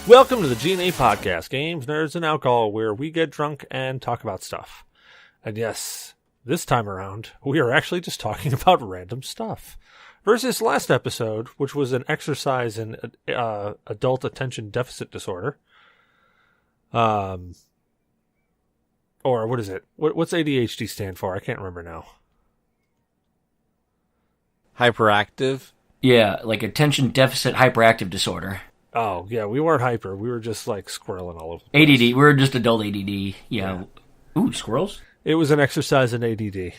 Welcome to the G.N.A podcast, games, nerds, and alcohol, where we get drunk and talk about stuff. And yes, this time around, we are actually just talking about random stuff. Versus last episode, which was an exercise in adult attention deficit disorder. Or what is it? What's ADHD stand for? I can't remember now. Hyperactive? Yeah, like attention deficit hyperactive disorder. Oh, yeah, we weren't hyper. We were just, like, squirreling all over the place. ADD. We're just adult ADD. Yeah. Ooh, squirrels? It was an exercise in ADD.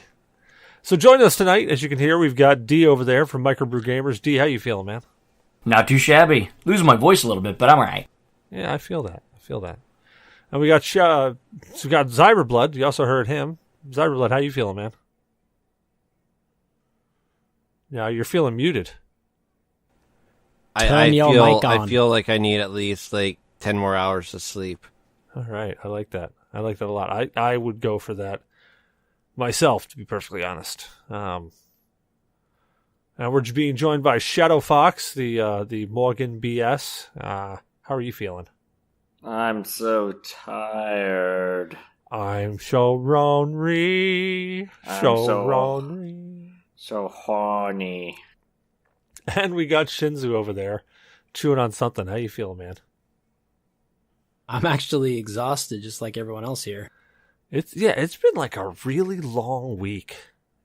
So join us tonight. As you can hear, we've got D over there from Microbrew Gamers. D, how you feeling, man? Not too shabby. Losing my voice a little bit, but I'm all right. Yeah, I feel that. And we got Zyber Blood. You also heard him. Zyber Blood, how you feeling, man? Yeah, you're feeling muted. I feel like I need at least 10 more hours of sleep. All right, I like that. I like that a lot. I would go for that myself, to be perfectly honest. And we're being joined by Shadow Fox, the Morgan BS. How are you feeling? I'm so tired. I'm so ornery. So horny. And we got Shinzu over there chewing on something. How you feeling, man? I'm actually exhausted, just like everyone else here. It's been like a really long week.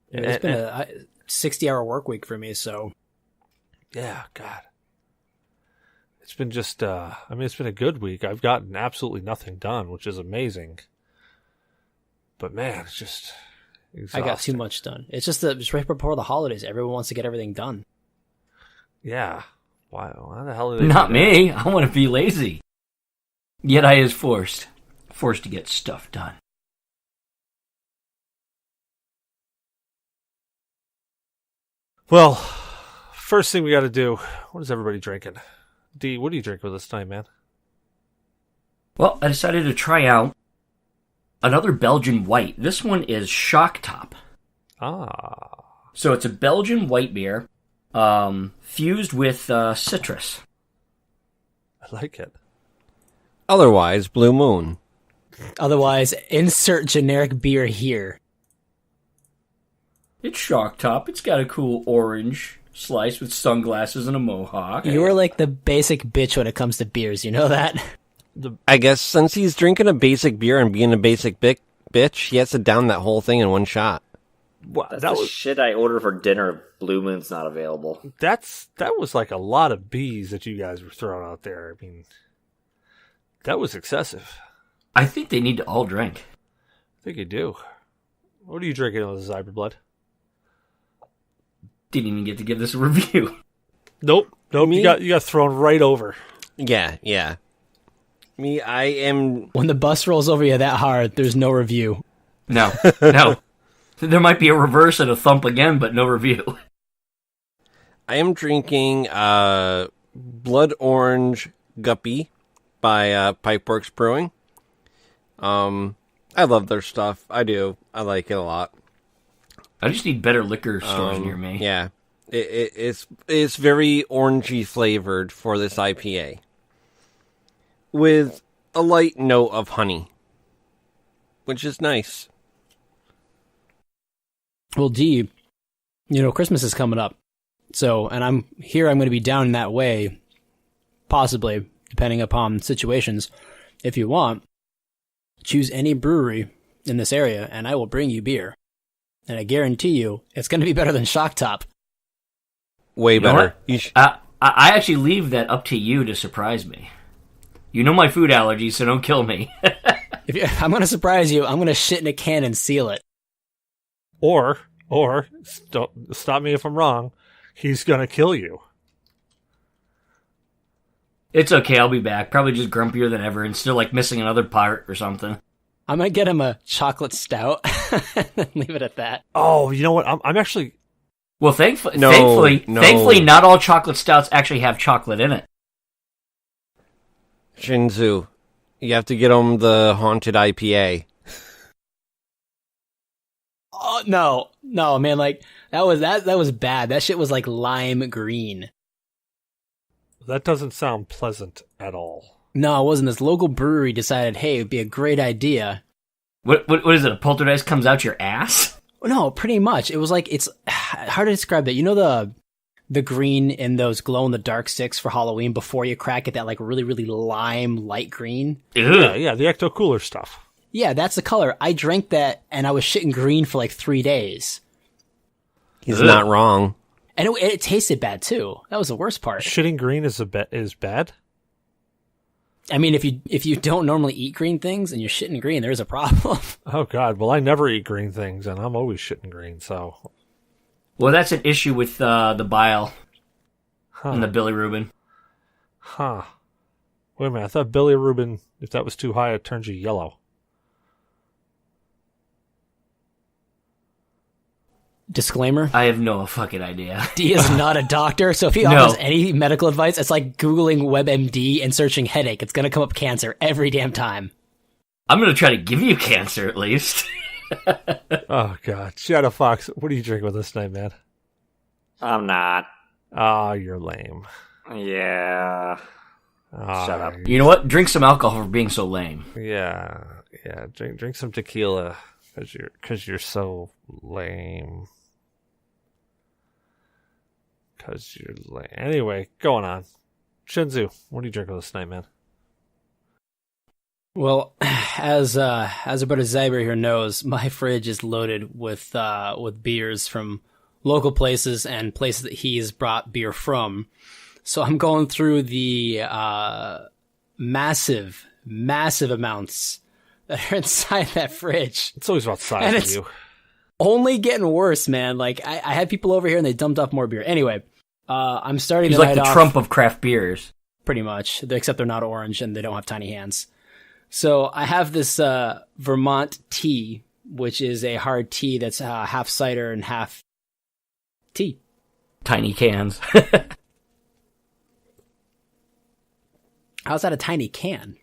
It's been a 60-hour work week for me, so. Yeah, God. It's been just, it's been a good week. I've gotten absolutely nothing done, which is amazing. But man, it's just exhausting. I got too much done. It's just right before the holidays. Everyone wants to get everything done. Yeah. Why the hell are they Not me. I want to be lazy. Yet I is forced to get stuff done. Well, first thing we got to do, what is everybody drinking? D, what are you drinking with this time, man? Well, I decided to try out another Belgian white. This one is Shock Top. Ah. So it's a Belgian white beer fused with citrus. I like it. Otherwise, Blue Moon. Otherwise, insert generic beer here. It's Shock Top. It's got a cool orange slice with sunglasses and a mohawk. You are like the basic bitch when it comes to beers, you know that? I guess since he's drinking a basic beer and being a basic bitch, he has to down that whole thing in one shot. Wow, That's the shit I ordered for dinner. Blue Moon's not available. That was like a lot of bees that you guys were throwing out there. I mean, that was excessive. I think they need to all drink. I think you do. What are you drinking with Zyber Blood? Didn't even get to give this a review. Nope. You got thrown right over. Yeah. Me, I am... When the bus rolls over you that hard, there's no review. No. There might be a reverse and a thump again, but no review. I am drinking Blood Orange Guppy by Pipeworks Brewing. I love their stuff. I do. I like it a lot. I just need better liquor stores near me. Yeah. It's very orangey flavored for this IPA. With a light note of honey. Which is nice. Well, D, Christmas is coming up. So, and I'm going to be down in that way, possibly, depending upon situations. If you want, choose any brewery in this area, and I will bring you beer. And I guarantee you, it's going to be better than Shock Top. Way better. I actually leave that up to you to surprise me. You know my food allergies, so don't kill me. I'm going to surprise you. I'm going to shit in a can and seal it. Or stop me if I'm wrong, he's going to kill you. It's okay, I'll be back. Probably just grumpier than ever and still missing another part or something. I might get him a chocolate stout and leave it at that. Oh, you know what? I'm actually... Well, thankfully, not all chocolate stouts actually have chocolate in it. Shinzu, you have to get him the Haunted IPA. Oh, no, man, that was bad. That shit was lime green. That doesn't sound pleasant at all. No, it wasn't. This local brewery decided, hey, it'd be a great idea. What is it? A poltergeist comes out your ass? No, pretty much. It was like, it's hard to describe that. You know the green in those glow-in-the-dark sticks for Halloween before you crack it, that like really, really lime light green? Yeah, the Ecto Cooler stuff. Yeah, that's the color. I drank that, and I was shitting green for like 3 days. He's not wrong. And it tasted bad, too. That was the worst part. Shitting green is bad? I mean, if you don't normally eat green things and you're shitting green, there's a problem. Oh, God. Well, I never eat green things, and I'm always shitting green, so... Well, that's an issue with the bile and the bilirubin. Huh. Wait a minute. I thought bilirubin, if that was too high, it turns you yellow. Disclaimer. I have no fucking idea. D is not a doctor, so if he offers any medical advice, it's like Googling WebMD and searching headache. It's going to come up cancer every damn time. I'm going to try to give you cancer, at least. Oh, God. Shadow Fox, what are you drinking with us tonight, man? I'm not. Ah, you're lame. Yeah. Shut up. You know what? Drink some alcohol for being so lame. Yeah. Drink some tequila, because you're so lame. Because you're lame. Anyway, going on. Shinzu, what are you drinking with us tonight, man? Well, as our brother Zyber here knows, my fridge is loaded with beers from local places and places that he's brought beer from. So I'm going through the massive amounts that are inside that fridge. It's always about size And of it's you. only getting worse, man. Like I had people over here and they dumped off more beer. Anyway, I'm starting He's the like night the off, Trump of craft beers. pretty much, except they're not orange and they don't have tiny hands. So I have this Vermont tea, which is a hard tea that's half cider and half tea. Tiny cans. How's that a tiny can?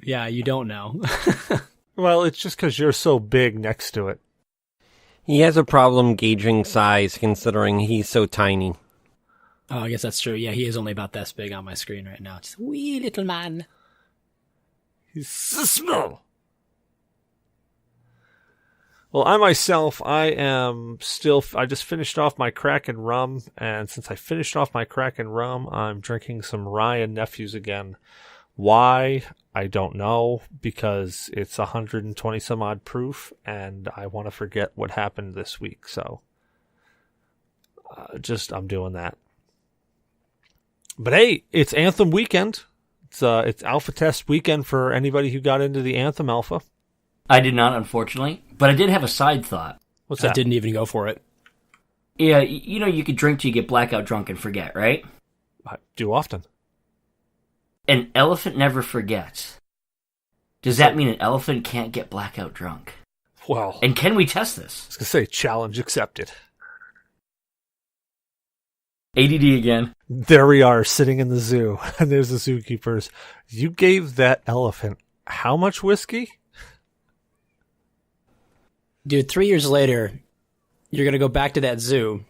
Yeah, you don't know. Well, it's just because you're so big next to it. He has a problem gauging size, considering he's so tiny. Oh, I guess that's true. Yeah, he is only about this big on my screen right now. Just a wee little man. He's so small. Well, I myself, I just finished off my Kraken rum, and since I finished off my Kraken rum, I'm drinking some Rye and Nephews again. Why? I don't know, because it's 120 some odd proof, and I want to forget what happened this week, so I'm doing that. But hey, it's Anthem weekend. It's alpha test weekend for anybody who got into the Anthem alpha. I did not, unfortunately, but I did have a side thought. What's that? I didn't even go for it. Yeah, you know you could drink till you get blackout drunk and forget, right? I do often. An elephant never forgets. Does that mean an elephant can't get blackout drunk? Well, And can we test this? I was going to say, challenge accepted. ADD again. There we are, sitting in the zoo, and there's the zookeepers. You gave that elephant how much whiskey? Dude, 3 years later, you're going to go back to that zoo.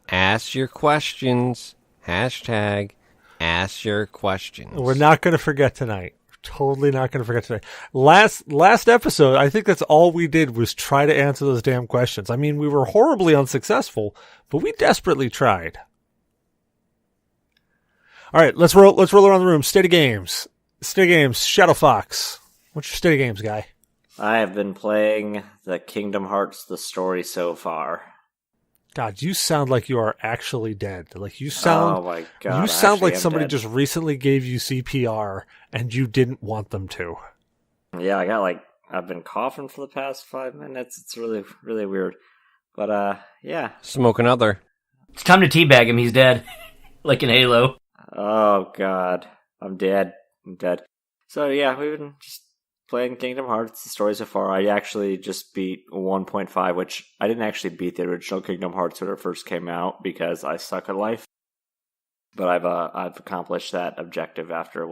Ask your questions. Hashtag ask your questions. We're not going to forget tonight. Totally not going to forget tonight. Last episode, I think that's all we did was try to answer those damn questions. I mean, we were horribly unsuccessful, but we desperately tried. All right, let's roll around the room. State of games. Shadow Fox. What's your state of games, guy? I have been playing the Kingdom Hearts the story so far. God, you sound like you are actually dead. Like you sound. Oh my god! You sound like I'm somebody dead. just recently gave you CPR and you didn't want them to. Yeah, I've been coughing for the past 5 minutes. It's really, really weird. But yeah. Smoke another. It's time to teabag him. He's dead. Like in Halo. Oh god, I'm dead. So yeah, we've been just playing Kingdom Hearts the story so far. I actually just beat 1.5, which I didn't actually beat the original Kingdom Hearts when it first came out because I suck at life. But I've accomplished that objective after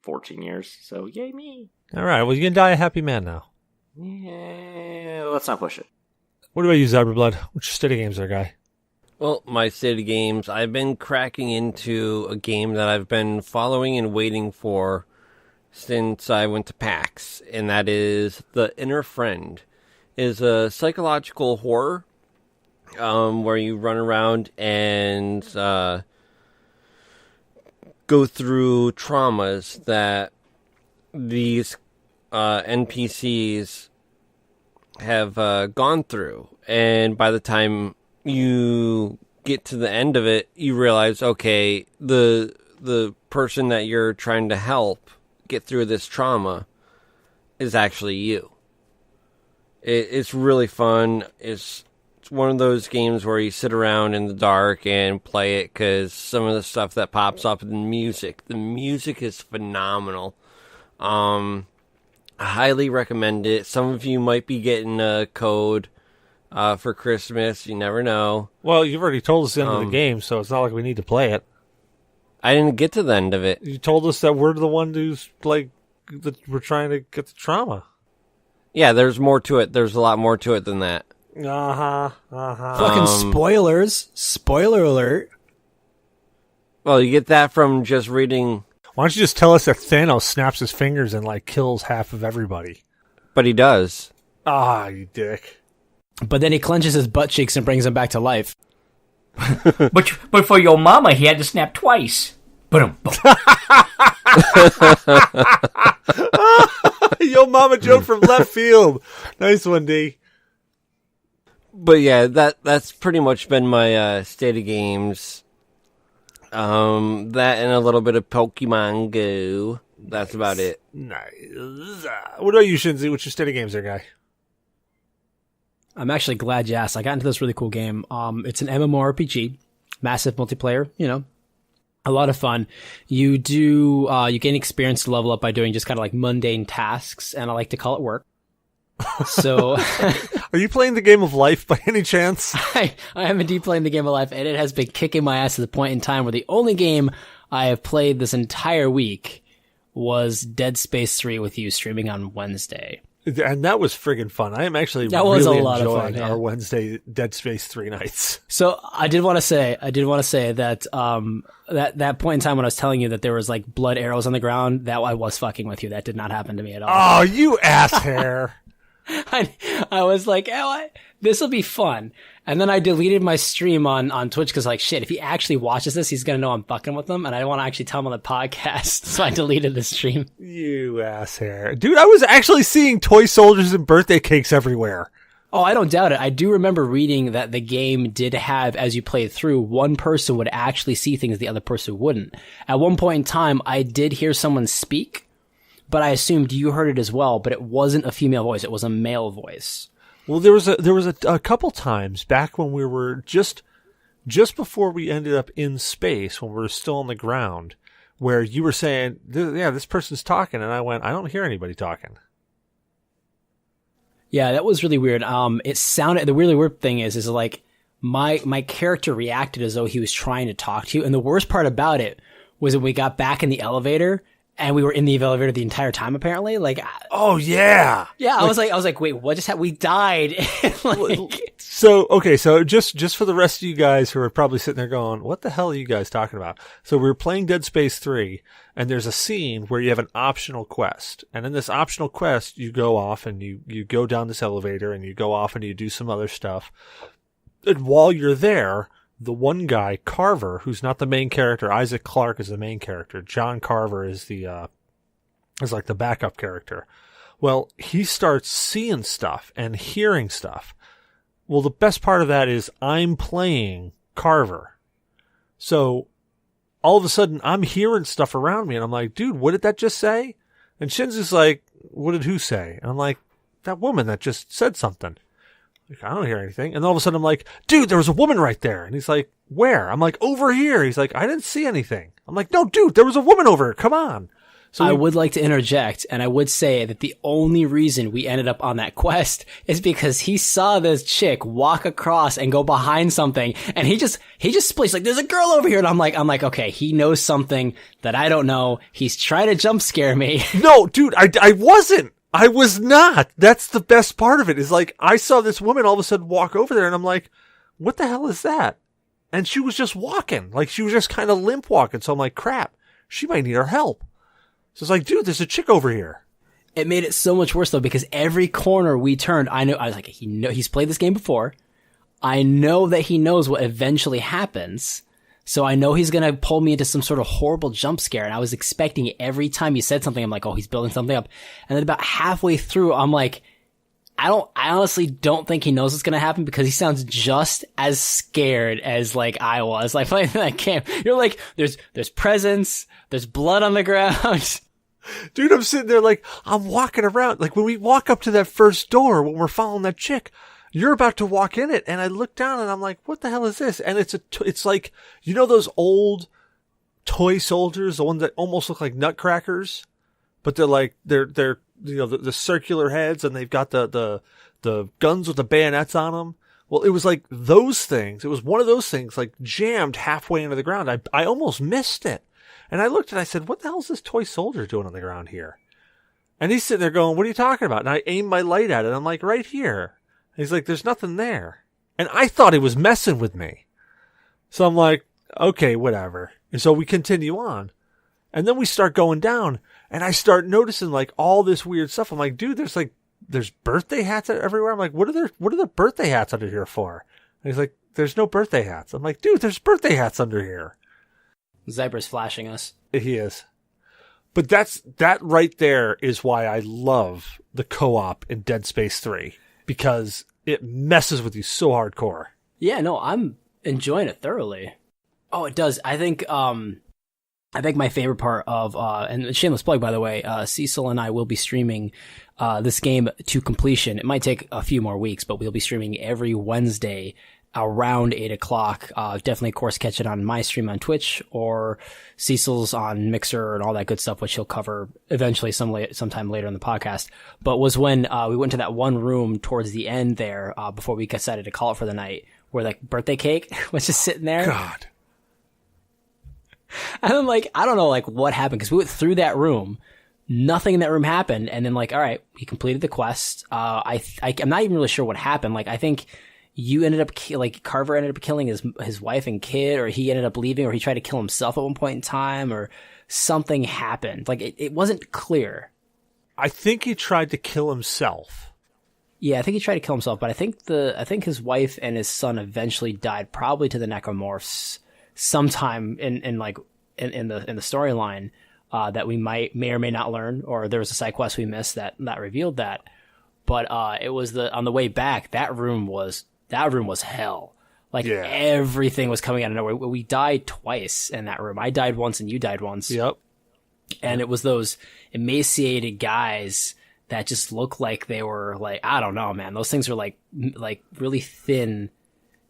14 years. So yay me! All right, well you can die a happy man now. Yeah, let's not push it. What about you, Zyber Blood? What's your state of games there, guy? Well, my state of games, I've been cracking into a game that I've been following and waiting for since I went to PAX, and that is The Inner Friend. It is a psychological horror where you run around and go through traumas that these NPCs have gone through. And by the time you get to the end of it, you realize, okay, the person that you're trying to help get through this trauma is actually you. It's really fun. It's one of those games where you sit around in the dark and play it because some of the stuff that pops up in the music is phenomenal. I highly recommend it. Some of you might be getting a code for Christmas. You never know. Well, you've already told us the end of the game, so it's not like we need to play it. I didn't get to the end of it. You told us that we're the one who's like that we're trying to get the trauma. Yeah, there's more to it. There's a lot more to it than that. Fucking spoilers. Spoiler alert. Well, you get that from just reading. Why don't you just tell us that Thanos snaps his fingers and like kills half of everybody? But he does. Ah, you dick. But then he clenches his butt cheeks and brings him back to life. but for your mama, he had to snap twice. Boom. Yo mama joke from left field. Nice one, D. But yeah, that's pretty much been my state of games. That and a little bit of Pokemon Go. That's about it. Nice. What about you, Shinzu? What's your state of games there, guy? I'm actually glad you asked. I got into this really cool game. It's an MMORPG, massive multiplayer, a lot of fun. You gain experience to level up by doing just kind of like mundane tasks, and I like to call it work. So, are you playing the game of life by any chance? I am indeed playing the game of life, and it has been kicking my ass to the point in time where the only game I have played this entire week was Dead Space 3 with you streaming on Wednesday. And that was friggin' fun. I am actually that was really a lot enjoying of fun, yeah. our Wednesday Dead Space 3 nights. So I did want to say that that point in time when I was telling you that there was like blood arrows on the ground, that I was fucking with you. That did not happen to me at all. Oh, you ass hair. I was like, this will be fun. And then I deleted my stream on Twitch because like, shit, if he actually watches this, he's going to know I'm fucking with him. And I don't want to actually tell him on the podcast. So I deleted the stream. You ass hair. Dude, I was actually seeing toy soldiers and birthday cakes everywhere. Oh, I don't doubt it. I do remember reading that the game did have, as you played through, one person would actually see things the other person wouldn't. At one point in time, I did hear someone speak, but I assumed you heard it as well, but it wasn't a female voice. It was a male voice. Well, there was a couple times back when we were just before we ended up in space, when we were still on the ground, where you were saying, yeah, this person's talking, and I went, I don't hear anybody talking. Yeah, that was really weird. It sounded, the really weird thing is like my character reacted as though he was trying to talk to you. And the worst part about it was when we got back in the elevator and we were in the elevator the entire time, apparently. Like, oh yeah. Yeah. I was like, wait, what just happened? We died. So just for the rest of you guys who are probably sitting there going, what the hell are you guys talking about? So we were playing Dead Space 3 and there's a scene where you have an optional quest. And in this optional quest, you go off and you go down this elevator and you go off and you do some other stuff. And while you're there, the one guy, Carver, who's not the main character, Isaac Clarke is the main character. John Carver is like the backup character. Well, he starts seeing stuff and hearing stuff. Well, the best part of that is I'm playing Carver. So all of a sudden I'm hearing stuff around me and I'm like, dude, what did that just say? And Shinzu's like, what did who say? And I'm like, that woman that just said something. Like, I don't hear anything. And all of a sudden I'm like, dude, there was a woman right there. And he's like, where? I'm like, over here. He's like, I didn't see anything. I'm like, no, dude, there was a woman over here. Come on. So I would like to interject, and I would say that the only reason we ended up on that quest is because he saw this chick walk across and go behind something, and he just splits like, there's a girl over here, and I'm like, okay, he knows something that I don't know. He's trying to jump scare me. No, dude, I wasn't. I was not. That's the best part of it, is like, I saw this woman all of a sudden walk over there, and I'm like, what the hell is that? and she was just walking. Like, she was just kind of limp walking. So I'm like, crap, she might need our help. So it's like, dude, there's a chick over here. It made it so much worse though, because every corner we turned, I was like, he's played this game before. I know that he knows what eventually happens. So I know he's going to pull me into some sort of horrible jump scare. And I was expecting it every time he said something. I'm like, oh, he's building something up. And then about halfway through, I'm like, I honestly don't think he knows what's going to happen, because he sounds just as scared as like I was. Like playing that game, you're like, there's presents, there's blood on the ground. Dude, I'm sitting there like, I'm walking around. Like, when we walk up to that first door, when we're following that chick, you're about to walk in it. And I look down and I'm like, what the hell is this? And it's like, you know, those old toy soldiers, the ones that almost look like nutcrackers, but they're like, they're, you know, the circular heads, and they've got the guns with the bayonets on them. Well, it was like those things. It was one of those things, like jammed halfway into the ground. I almost missed it. And I looked and I said, what the hell is this toy soldier doing on the ground here? And he's sitting there going, what are you talking about? And I aimed my light at it. I'm like, right here. And he's like, there's nothing there. And I thought he was messing with me. So I'm like, okay, whatever. And so we continue on. And then we start going down, and I start noticing like all this weird stuff. I'm like, dude, there's birthday hats everywhere. I'm like, what are the birthday hats under here for? And he's like, there's no birthday hats. I'm like, dude, there's birthday hats under here. Zyber's flashing us. He is. But that right there is why I love the co-op in Dead Space 3, because it messes with you so hardcore. Yeah, no, I'm enjoying it thoroughly. Oh, it does. I think my favorite part of, and shameless plug, by the way, Cecil and I will be streaming this game to completion. It might take a few more weeks, but we'll be streaming every Wednesday around 8 o'clock. Definitely, of course, catch it on my stream on Twitch, or Cecil's on Mixer and all that good stuff, which he'll cover eventually sometime later in the podcast. But was when we went to that one room towards the end there, before we decided to call it for the night, where like birthday cake was just sitting there. God. And I'm like, I don't know, like, what happened, because we went through that room, nothing in that room happened, and then like, all right, we completed the quest. I'm not even really sure what happened. Like, I think you ended up Carver ended up killing his wife and kid, or he ended up leaving, or he tried to kill himself at one point in time, or something happened. Like, it wasn't clear. I think he tried to kill himself. Yeah, I think he tried to kill himself, but I think his wife and his son eventually died, probably to the necromorphs sometime in the storyline, that we may or may not learn, or there was a side quest we missed that revealed that. But it was on the way back, that room was hell. Like, yeah. Everything was coming out of nowhere. We died twice in that room. I died once and you died once. Yep. And it was those emaciated guys that just looked like they were like, I don't know, man. Those things were like really thin,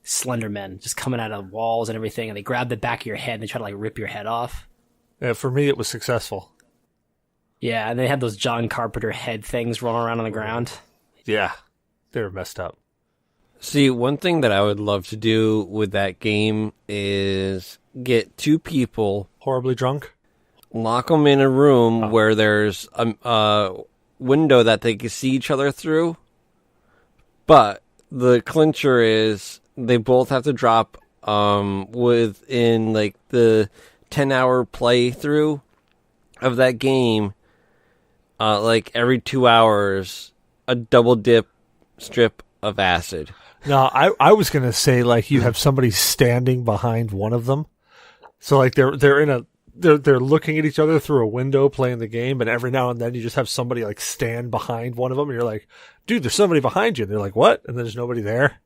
slender men just coming out of walls and everything. And they grab the back of your head and they try to like rip your head off. Yeah, for me, it was successful. Yeah, and they had those John Carpenter head things rolling around on the ground. Yeah, they were messed up. See, one thing that I would love to do with that game is get two people, horribly drunk, lock them in a room where there's a window that they can see each other through. But the clincher is they both have to drop within like the 10-hour playthrough of that game, like every 2 hours, a double dip strip of acid. No, I was gonna say like you have somebody standing behind one of them, so like they're looking at each other through a window playing the game, and every now and then you just have somebody like stand behind one of them, and you're like, dude, there's somebody behind you. And they're like, what? And there's nobody there.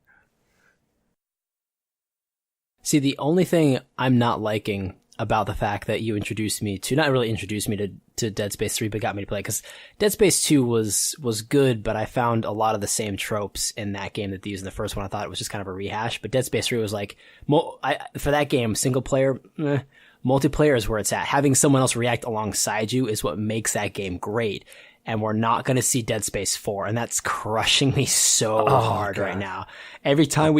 See, the only thing I'm not liking about the fact that you introduced me to, not really introduced me to Dead Space 3, but got me to play, because Dead Space 2 was good, but I found a lot of the same tropes in that game that they used in the first one. I thought it was just kind of a rehash, but Dead Space 3 was like, for that game, single player, multiplayer is where it's at. Having someone else react alongside you is what makes that game great. And we're not going to see Dead Space 4, and that's crushing me so hard right now. Every time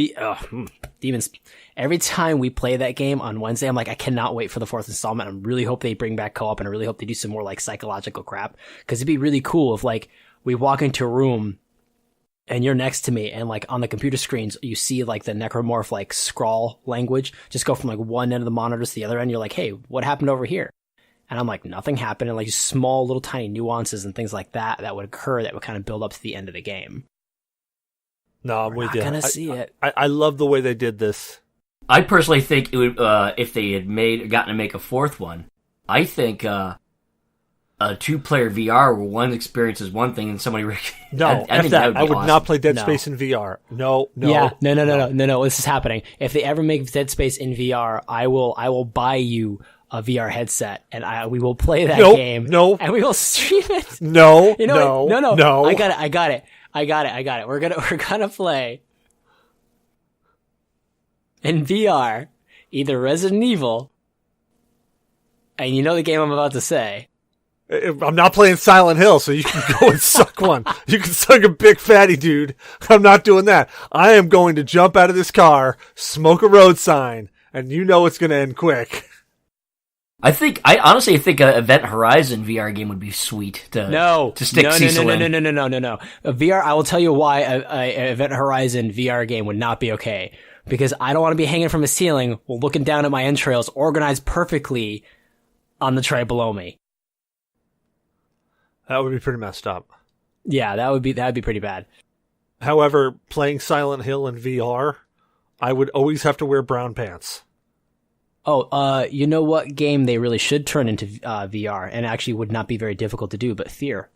every time we play that game on Wednesday, I'm like, I cannot wait for the fourth installment. I really hope they bring back co-op, and I really hope they do some more like psychological crap, because it'd be really cool if like we walk into a room and you're next to me, and like on the computer screens, you see like the necromorph like scrawl language just go from like one end of the monitor to the other end. You're like, hey, what happened over here? And I'm like, nothing happened. And like just small little tiny nuances and things like that would occur that would kind of build up to the end of the game. No, I'm with you. Gonna see it. I love the way they did this. I personally think it would, if they had gotten to make a fourth one, I think a 2-player VR where one experience is one thing and somebody... No, I think that would be would awesome. not play Dead Space in VR. No. Yeah, no. This is happening. If they ever make Dead Space in VR, I will buy you a VR headset, and we will play that game. No, and we will stream it. No, you know no. I got it. We're gonna play in VR either Resident Evil, and you know the game I'm about to say. I'm not playing Silent Hill, so you can go and suck one. You can suck a big fatty dude. I'm not doing that. I am going to jump out of this car, smoke a road sign, and you know it's going to end quick. I honestly think an Event Horizon VR game would be sweet to stick Cecil in. No. A VR, I will tell you why a Event Horizon VR game would not be okay. Because I don't want to be hanging from a ceiling while looking down at my entrails organized perfectly on the tray below me. That would be pretty messed up. Yeah, that would be pretty bad. However, playing Silent Hill in VR, I would always have to wear brown pants. Oh, you know what game they really should turn into VR, and actually would not be very difficult to do, but Fear.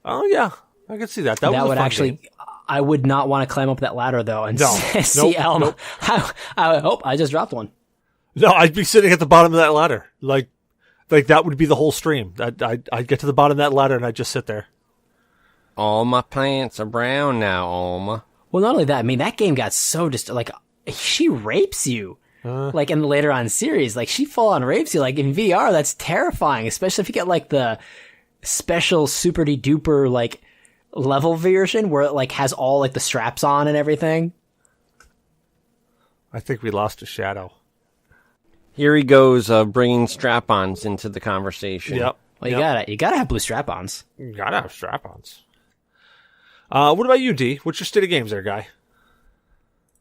Oh yeah, I could see that. That was would actually. Game. I would not want to climb up that ladder though and see nope, Elma. Nope. I just dropped one. No, I'd be sitting at the bottom of that ladder, like that would be the whole stream. I'd get to the bottom of that ladder and I'd just sit there. All my plants are brown now, Alma. Well, not only that, I mean, that game got so like, she rapes you. Like in the later on series, like she full on rapes you. Like in VR, that's terrifying, especially if you get like the special super duper like level version where it like has all like the straps on and everything. I think we lost a shadow. Here he goes, bringing strap-ons into the conversation. Yep. Well, you gotta have blue strap-ons. You gotta have strap-ons. What about you, D? What's your state of games there, guy?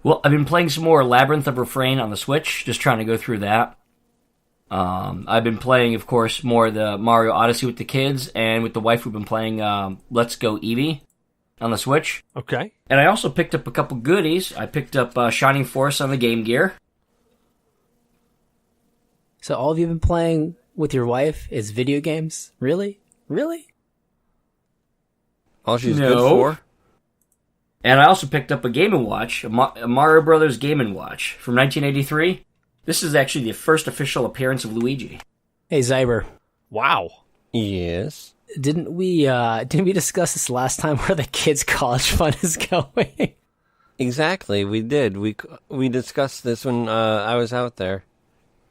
Well, I've been playing some more Labyrinth of Refrain on the Switch, just trying to go through that. I've been playing, of course, more of the Mario Odyssey with the kids, and with the wife we've been playing Let's Go Eevee on the Switch. Okay. And I also picked up a couple goodies. I picked up Shining Force on the Game Gear. So all of you been playing with your wife is video games? Really? Really? All she's good for? And I also picked up a Game & Watch, a Mario Brothers Game & Watch from 1983. This is actually the first official appearance of Luigi. Hey, Zyber. Wow. Yes. Didn't we discuss this last time where the kids' college fund is going? Exactly, we did. We discussed this when I was out there.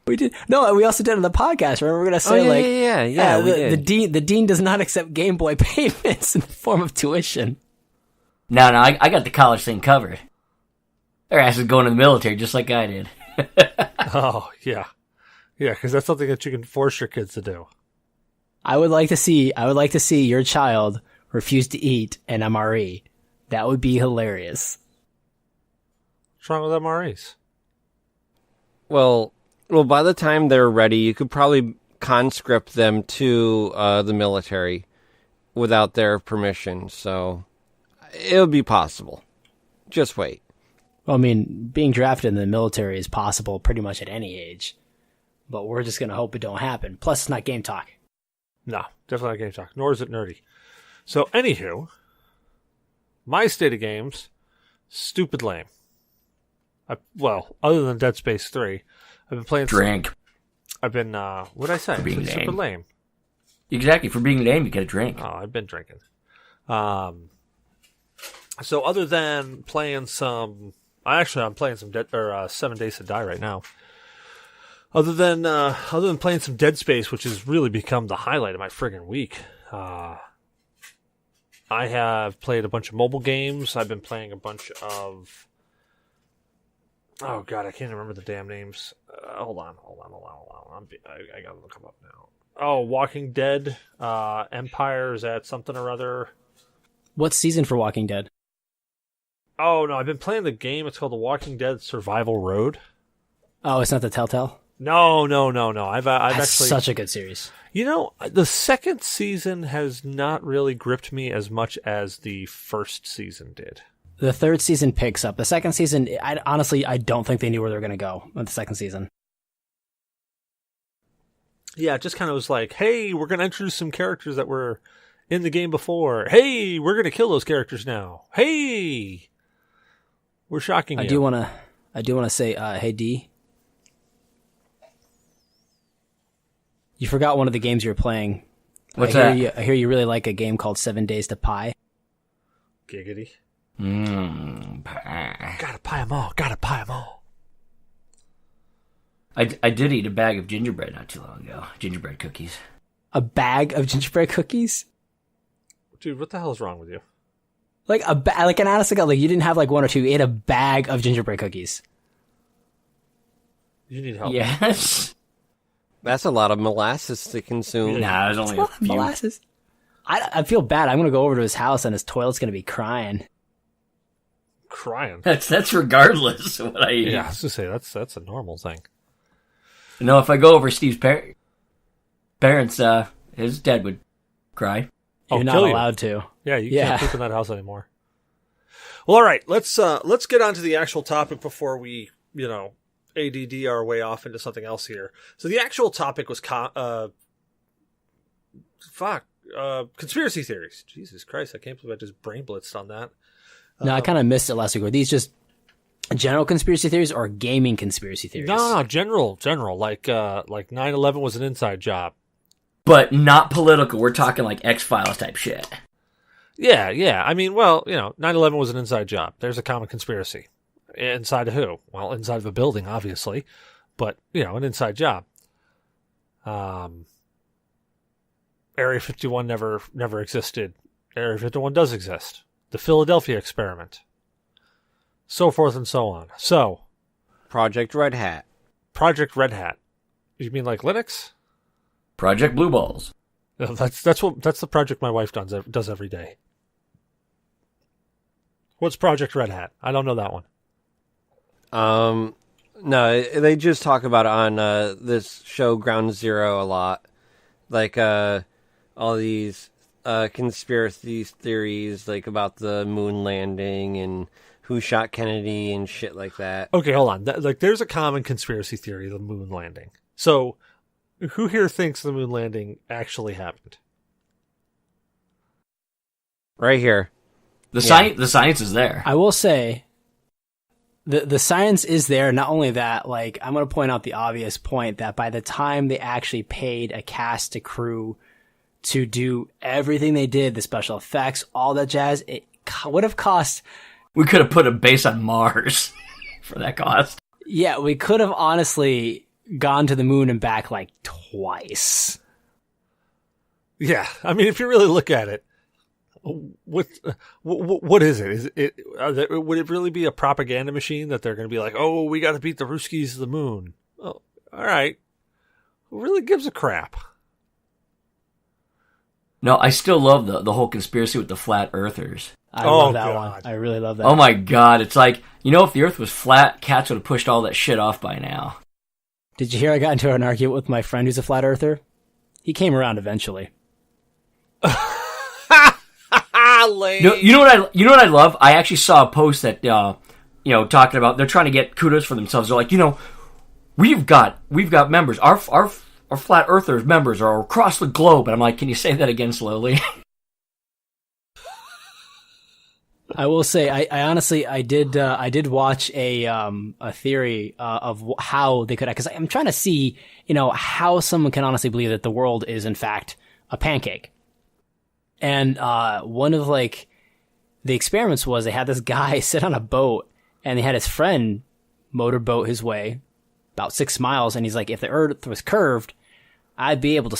We did. No, we also did it on the podcast. Remember, we're gonna say yeah. The dean does not accept Game Boy payments in the form of tuition. No, I got the college thing covered. Their ass is going to the military just like I did. Oh yeah, because that's something that you can force your kids to do. I would like to see your child refuse to eat an MRE. That would be hilarious. What's wrong with MREs? Well, by the time they're ready, you could probably conscript them to the military without their permission, so it'll be possible. Just wait. Well, I mean, being drafted in the military is possible pretty much at any age, but we're just going to hope it don't happen. Plus, it's not game talk. No, definitely not game talk, nor is it nerdy. So, anywho, my state of games, stupid lame. Other than Dead Space 3, I've been playing... Drink. What did I say? Being lame. Super lame. Exactly, for being lame, you get a drink. Oh, I've been drinking. So other than playing some... I'm playing some 7 Days to Die right now. Other than playing some Dead Space, which has really become the highlight of my friggin' week, I have played a bunch of mobile games. I've been playing a bunch of... Oh, God, I can't remember the damn names. Hold on. I gotta look them up now. Oh, Walking Dead, Empire, is that something or other? What season for Walking Dead? Oh no, I've been playing the game. It's called The Walking Dead Survival Road. Oh, it's not the Telltale? No. I've That's actually such a good series. You know, the second season has not really gripped me as much as the first season did. The third season picks up. The second season, I don't think they knew where they were going to go with the second season. Yeah, it just kind of was like, hey, we're going to introduce some characters that were in the game before. Hey, we're going to kill those characters now. Hey, we're shocking you. I do want to say, hey D, you forgot one of the games you were playing. What's I that? hear you really like a game called 7 Days to Pie. Giggity. Pie. Gotta pie them all. Gotta pie them all. I did eat a bag of gingerbread not too long ago. Gingerbread cookies. A bag of gingerbread cookies? Dude, what the hell is wrong with you? Like like an honest to God, like you didn't have like one or two. You ate a bag of gingerbread cookies. You need help. Yes. That's a lot of molasses to consume. Nah, there's only a few. Molasses. I feel bad. I'm gonna go over to his house and his toilet's gonna be crying. Crying. That's regardless of what I eat. Yeah, I was gonna say that's a normal thing. No, if I go over Steve's parents, his dad would cry. You're not kill you. allowed to. Yeah, you can't poop in that house anymore. Well, all right, let's get on to the actual topic before we, ADD our way off into something else here. So the actual topic was conspiracy theories. Jesus Christ, I can't believe I just brain blitzed on that. No, I kind of missed it last week. Were these just general conspiracy theories or gaming conspiracy theories? No, general. Like 9/11 was an inside job. But not political. We're talking like X-Files type shit. Yeah. I mean, well, 9/11 was an inside job. There's a common conspiracy. Inside of who? Well, inside of a building, obviously, but an inside job. Area 51 never existed. Area 51 does exist. The Philadelphia experiment. So forth and so on. So, Project Red Hat. You mean like Linux? Project Blue Balls. No, that's the project my wife does every day. What's Project Red Hat? I don't know that one. No, they just talk about it on this show Ground Zero a lot. Like all these conspiracy theories, like about the moon landing and who shot Kennedy and shit like that. Okay, hold on. There's a common conspiracy theory of the moon landing. So, who here thinks the moon landing actually happened? Right here. The science is there. I will say, the science is there. Not only that, like I'm going to point out the obvious point that by the time they actually paid a cast, a crew to do everything they did, the special effects, all that jazz, it would have cost. We could have put a base on Mars for that cost. Yeah, we could have honestly gone to the moon and back like twice. Yeah, I mean, if you really look at it, what is it? Would it really be a propaganda machine that they're going to be like, oh, we got to beat the Ruskies to the moon? Oh, all right. Who really gives a crap? No, I still love the whole conspiracy with the flat earthers. I love that God. one. I really love that. Oh my god, it's like, if the earth was flat, cats would have pushed all that shit off by now. Did you hear I got into an argument with my friend who's a flat earther? He came around eventually. You know what I love? I actually saw a post that talking about they're trying to get kudos for themselves. They're like, we've got members. Our flat earthers members are across the globe, and I'm like, can you say that again slowly? I will say, I honestly, I did watch a theory of how they could, because I'm trying to see, how someone can honestly believe that the world is in fact a pancake. And one of the experiments was they had this guy sit on a boat, and they had his friend motorboat his way about 6 miles, and he's like, if the earth was curved, I wouldn't be able to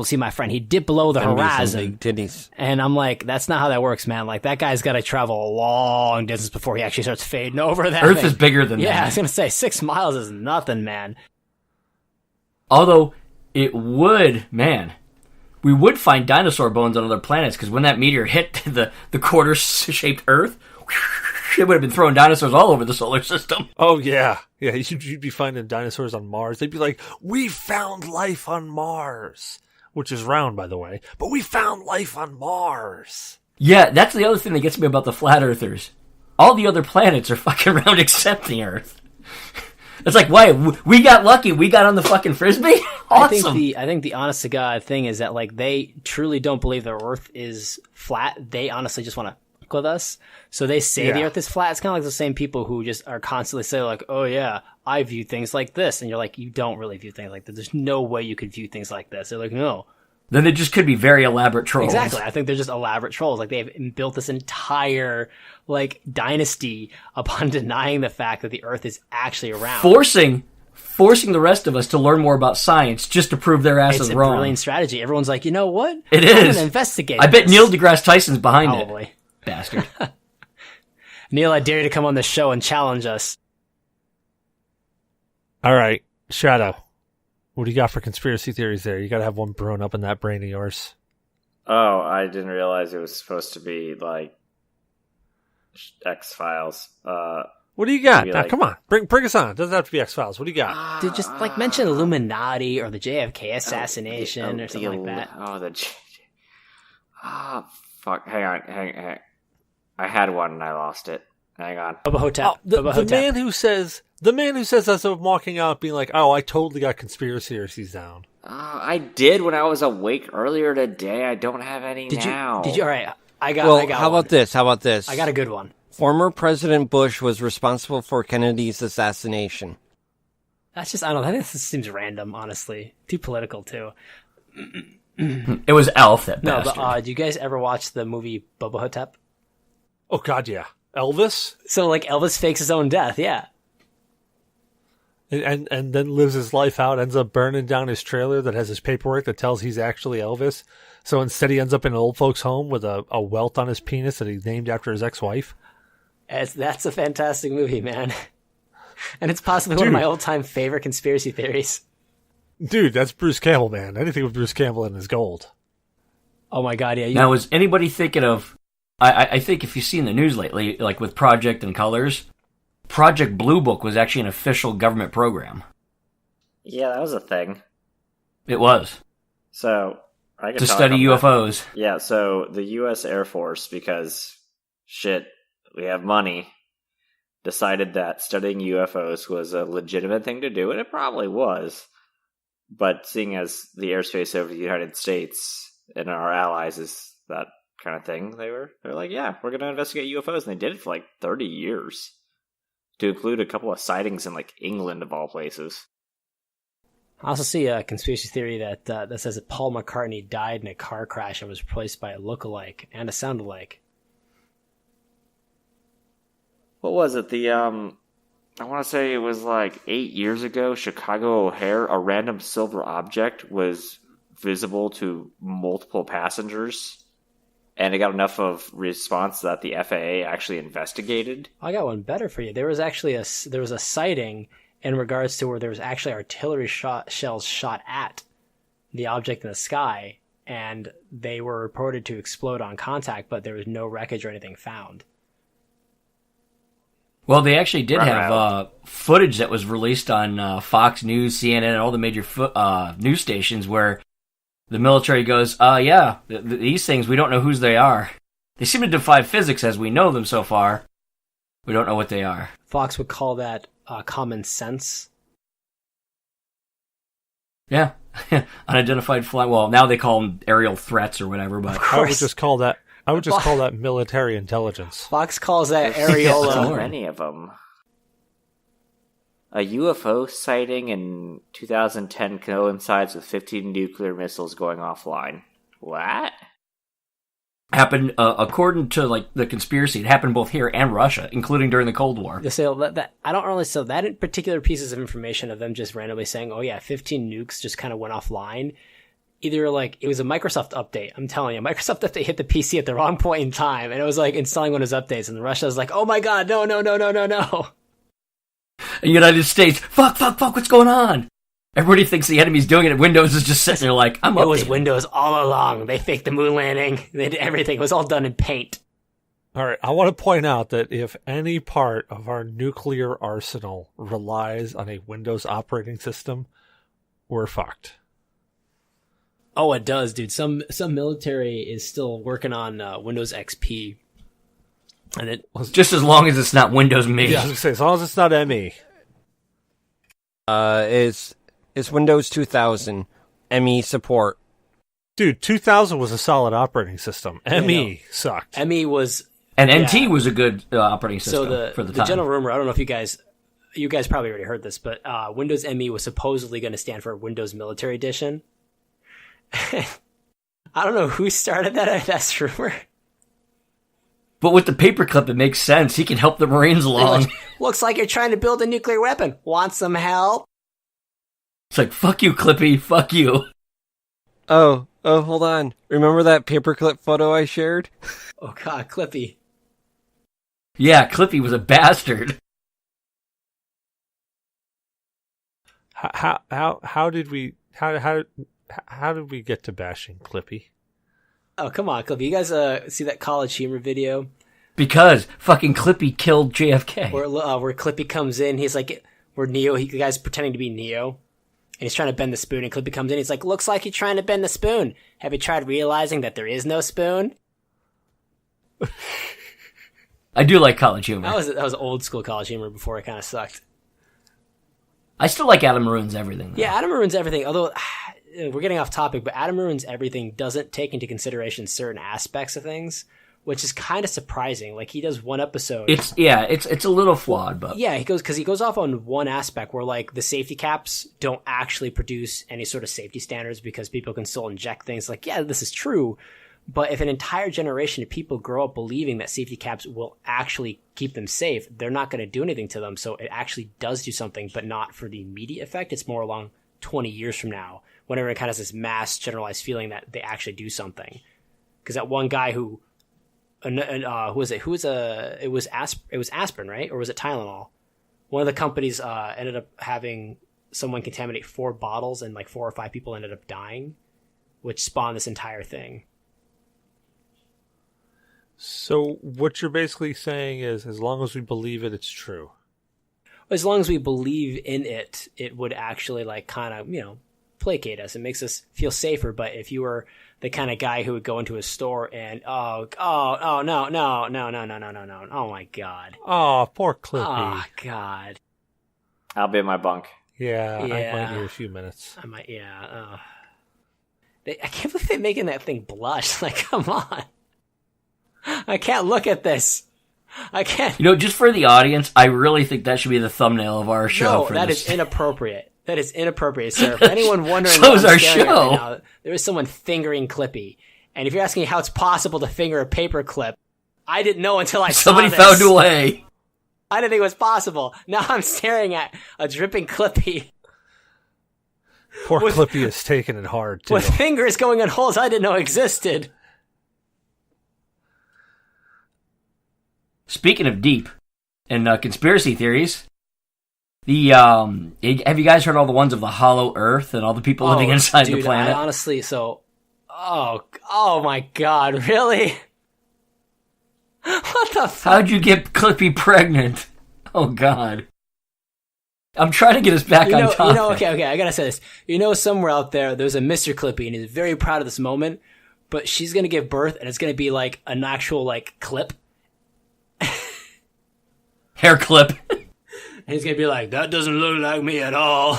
see my friend. He'd dip below the horizon. Big titties. And I'm like, that's not how that works, man. Like, that guy's got to travel a long distance before he actually starts fading over that Earth thing. is bigger than that. Yeah, I was going to say, 6 miles is nothing, man. Although, we would find dinosaur bones on other planets, because when that meteor hit the quarter-shaped Earth, They would have been throwing dinosaurs all over the solar system. Oh, yeah. Yeah, you'd be finding dinosaurs on Mars. They'd be like, we found life on Mars. Which is round, by the way. But we found life on Mars. Yeah, that's the other thing that gets me about the flat earthers. All the other planets are fucking round except the Earth. It's like, why? We got lucky. We got on the fucking Frisbee? Awesome. I think the honest to God thing is that, like, they truly don't believe the Earth is flat. They honestly just want to fuck with us. So they say the Earth is flat. It's kind of like the same people who just are constantly saying, like, oh yeah, I view things like this. And you're like, you don't really view things like this. There's no way you could view things like this. They're like, no. Then they just could be very elaborate trolls. Exactly. I think they're just elaborate trolls. Like, they've built this entire, like, dynasty upon denying the fact that the Earth is actually around. Forcing the rest of us to learn more about science just to prove their asses wrong. It's a brilliant strategy. Everyone's like, you know what? It I'm is. going to investigate I bet this. Neil deGrasse Tyson's behind Probably. it. Bastard. Neil, I dare you to come on the show and challenge us. All right, Shadow. What do you got for conspiracy theories there? You got to have one brewing up in that brain of yours. Oh, I didn't realize it was supposed to be like X-Files. What do you got? Maybe Now, like- come on, bring us on. It doesn't have to be X-Files. What do you got? Dude, just, like, mention Illuminati or the JFK assassination or something like that. Oh, fuck. Hang on. I had one and I lost it. Hang on. Bubba Hotep. The Bubba Hotep. man who says as I'm walking out, being like, "Oh, I totally got conspiracy theories down." I did when I was awake earlier today. I don't have any now. Did you? All right. I got How one. about this? How about this? I got a good one. Former President Bush was responsible for Kennedy's assassination. That's just, I don't know. I think this seems random, honestly. Too political, too. It was Elf, that No, bastard. but do you guys ever watch the movie Bubba Hotep? Oh God, yeah, Elvis, So, like, Elvis fakes his own death, yeah. and then lives his life out. Ends up burning down his trailer that has his paperwork that tells he's actually Elvis. So instead, he ends up in an old folks' home with a welt on his penis that he named after his ex-wife. That's a fantastic movie, man. And it's possibly one of my all-time favorite conspiracy theories. Dude, that's Bruce Campbell, man. Anything with Bruce Campbell in is gold. Oh my God, yeah. Now, is anybody thinking of... I think if you've seen the news lately, like with Project and Colors, Project Blue Book was actually an official government program. Yeah, that was a thing. It was. So I can To talk study on that. UFOs. Yeah, so the U.S. Air Force, because shit, we have money, decided that studying UFOs was a legitimate thing to do, and it probably was. But seeing as the airspace over the United States and our allies is that kind of thing, they're like, yeah, we're going to investigate UFOs, and they did it for like 30 years, to include a couple of sightings in like England of all places. I also see a conspiracy theory that that says that Paul McCartney died in a car crash and was replaced by a look-alike and a sound-alike. What was it? I want to say it was like 8 years ago, Chicago O'Hare, a random silver object was visible to multiple passengers, and it got enough of response that the FAA actually investigated. I got one better for you. There was actually a sighting in regards to where there was actually artillery shells shot at the object in the sky, and they were reported to explode on contact, but there was no wreckage or anything found. Well, they actually did Right. have footage that was released on Fox News, CNN, and all the major news stations where the military goes, these things, we don't know whose they are. They seem to defy physics as we know them so far. We don't know what they are. Fox would call that common sense. Yeah. Unidentified flight. Well, now they call them aerial threats or whatever, but... I would just call that military intelligence. Fox calls that So areola. many of them. A UFO sighting in 2010 coincides with 15 nuclear missiles going offline. What? Happened, according to like the conspiracy, it happened both here and Russia, including during the Cold War. So that I don't really. So that in particular pieces of information of them just randomly saying, "Oh yeah, 15 nukes just kind of went offline." Either like it was a Microsoft update. I'm telling you, Microsoft update hit the PC at the wrong point in time, and it was like installing one of those updates, and Russia was like, "Oh my god, no!" The United States, fuck, what's going on? Everybody thinks the enemy's doing it, and Windows is just sitting there like, It was Windows all along. They faked the moon landing. They did everything. It was all done in Paint. All right, I want to point out that if any part of our nuclear arsenal relies on a Windows operating system, we're fucked. Oh, it does, dude. Some military is still working on Windows XP, and it Just as long as it's not Windows Me. Yeah, I was gonna say, as long as it's not ME. It's Windows 2000 ME support. Dude, 2000 was a solid operating system. ME sucked. ME was, And NT was a good operating system so for the the time. general rumor. I don't know if you guys probably already heard this, but Windows ME was supposedly going to stand for Windows Military Edition. I don't know who started that rumor. But with the paperclip, it makes sense. He can help the Marines along. Looks like you're trying to build a nuclear weapon. Want some help? It's like, fuck you, Clippy. Fuck you. Oh, hold on. Remember that paperclip photo I shared? Oh God, Clippy. Yeah, Clippy was a bastard. How did we get to bashing Clippy? Oh, come on, Clippy. You guys see that College Humor video? Because fucking Clippy killed JFK. Where Clippy comes in, he's like, where Neo, the guy's pretending to be Neo, and he's trying to bend the spoon, and Clippy comes in, he's like, looks like you're trying to bend the spoon. Have you tried realizing that there is no spoon? I do like College Humor. That was old school College Humor before it kind of sucked. I still like Adam Maroon's everything, though. Yeah, Adam Maroon's everything, although we're getting off topic, but Adam Maroon's everything doesn't take into consideration certain aspects of things, which is kind of surprising. Like, he does one episode. It's a little flawed, but Yeah, he goes off on one aspect where, like, the safety caps don't actually produce any sort of safety standards because people can still inject things. Like, yeah, this is true, but if an entire generation of people grow up believing that safety caps will actually keep them safe, they're not going to do anything to them. So it actually does do something, but not for the immediate effect. It's more along 20 years from now, whenever it kind of has this mass generalized feeling that they actually do something. Because that one guy who was it? It was aspirin, right? Or was it Tylenol? One of the companies ended up having someone contaminate 4 bottles, and like 4 or 5 people ended up dying, which spawned this entire thing. So what you're basically saying is, as long as we believe it, it's true. As long as we believe in it, it would actually like kind of, placate us. It makes us feel safer. But if you were the kind of guy who would go into a store and no, oh my God, Oh, poor Clippy. oh God, I'll be in my bunk. Yeah, I Yeah. might need a few minutes. I might, yeah. I can't believe they're making that thing blush. Like, come on, I can't look at this. I can't. just for the audience, I really think that should be the thumbnail of our show. No, for that this. is inappropriate. That is inappropriate, sir. For anyone wondering So what is I'm our staring at show. right now, there is someone fingering Clippy. And if you're asking how it's possible to finger a paper clip, I didn't know until I Somebody saw this. found a way. I didn't think it was possible. Now I'm staring at a dripping Clippy Poor Clippy is taking it hard, too. with fingers going in holes I didn't know existed. Speaking of deep and conspiracy theories, have you guys heard all the ones of the Hollow Earth and all the people living inside dude, the planet? I honestly, oh my God, really? What the fuck? How'd you get Clippy pregnant? Oh God. I'm trying to get us back on topic. Okay, I gotta say this. Somewhere out there's a Mr. Clippy, and he's very proud of this moment, but she's gonna give birth, and it's gonna be like an actual, like, clip. Hair clip. And he's gonna be like, that doesn't look like me at all.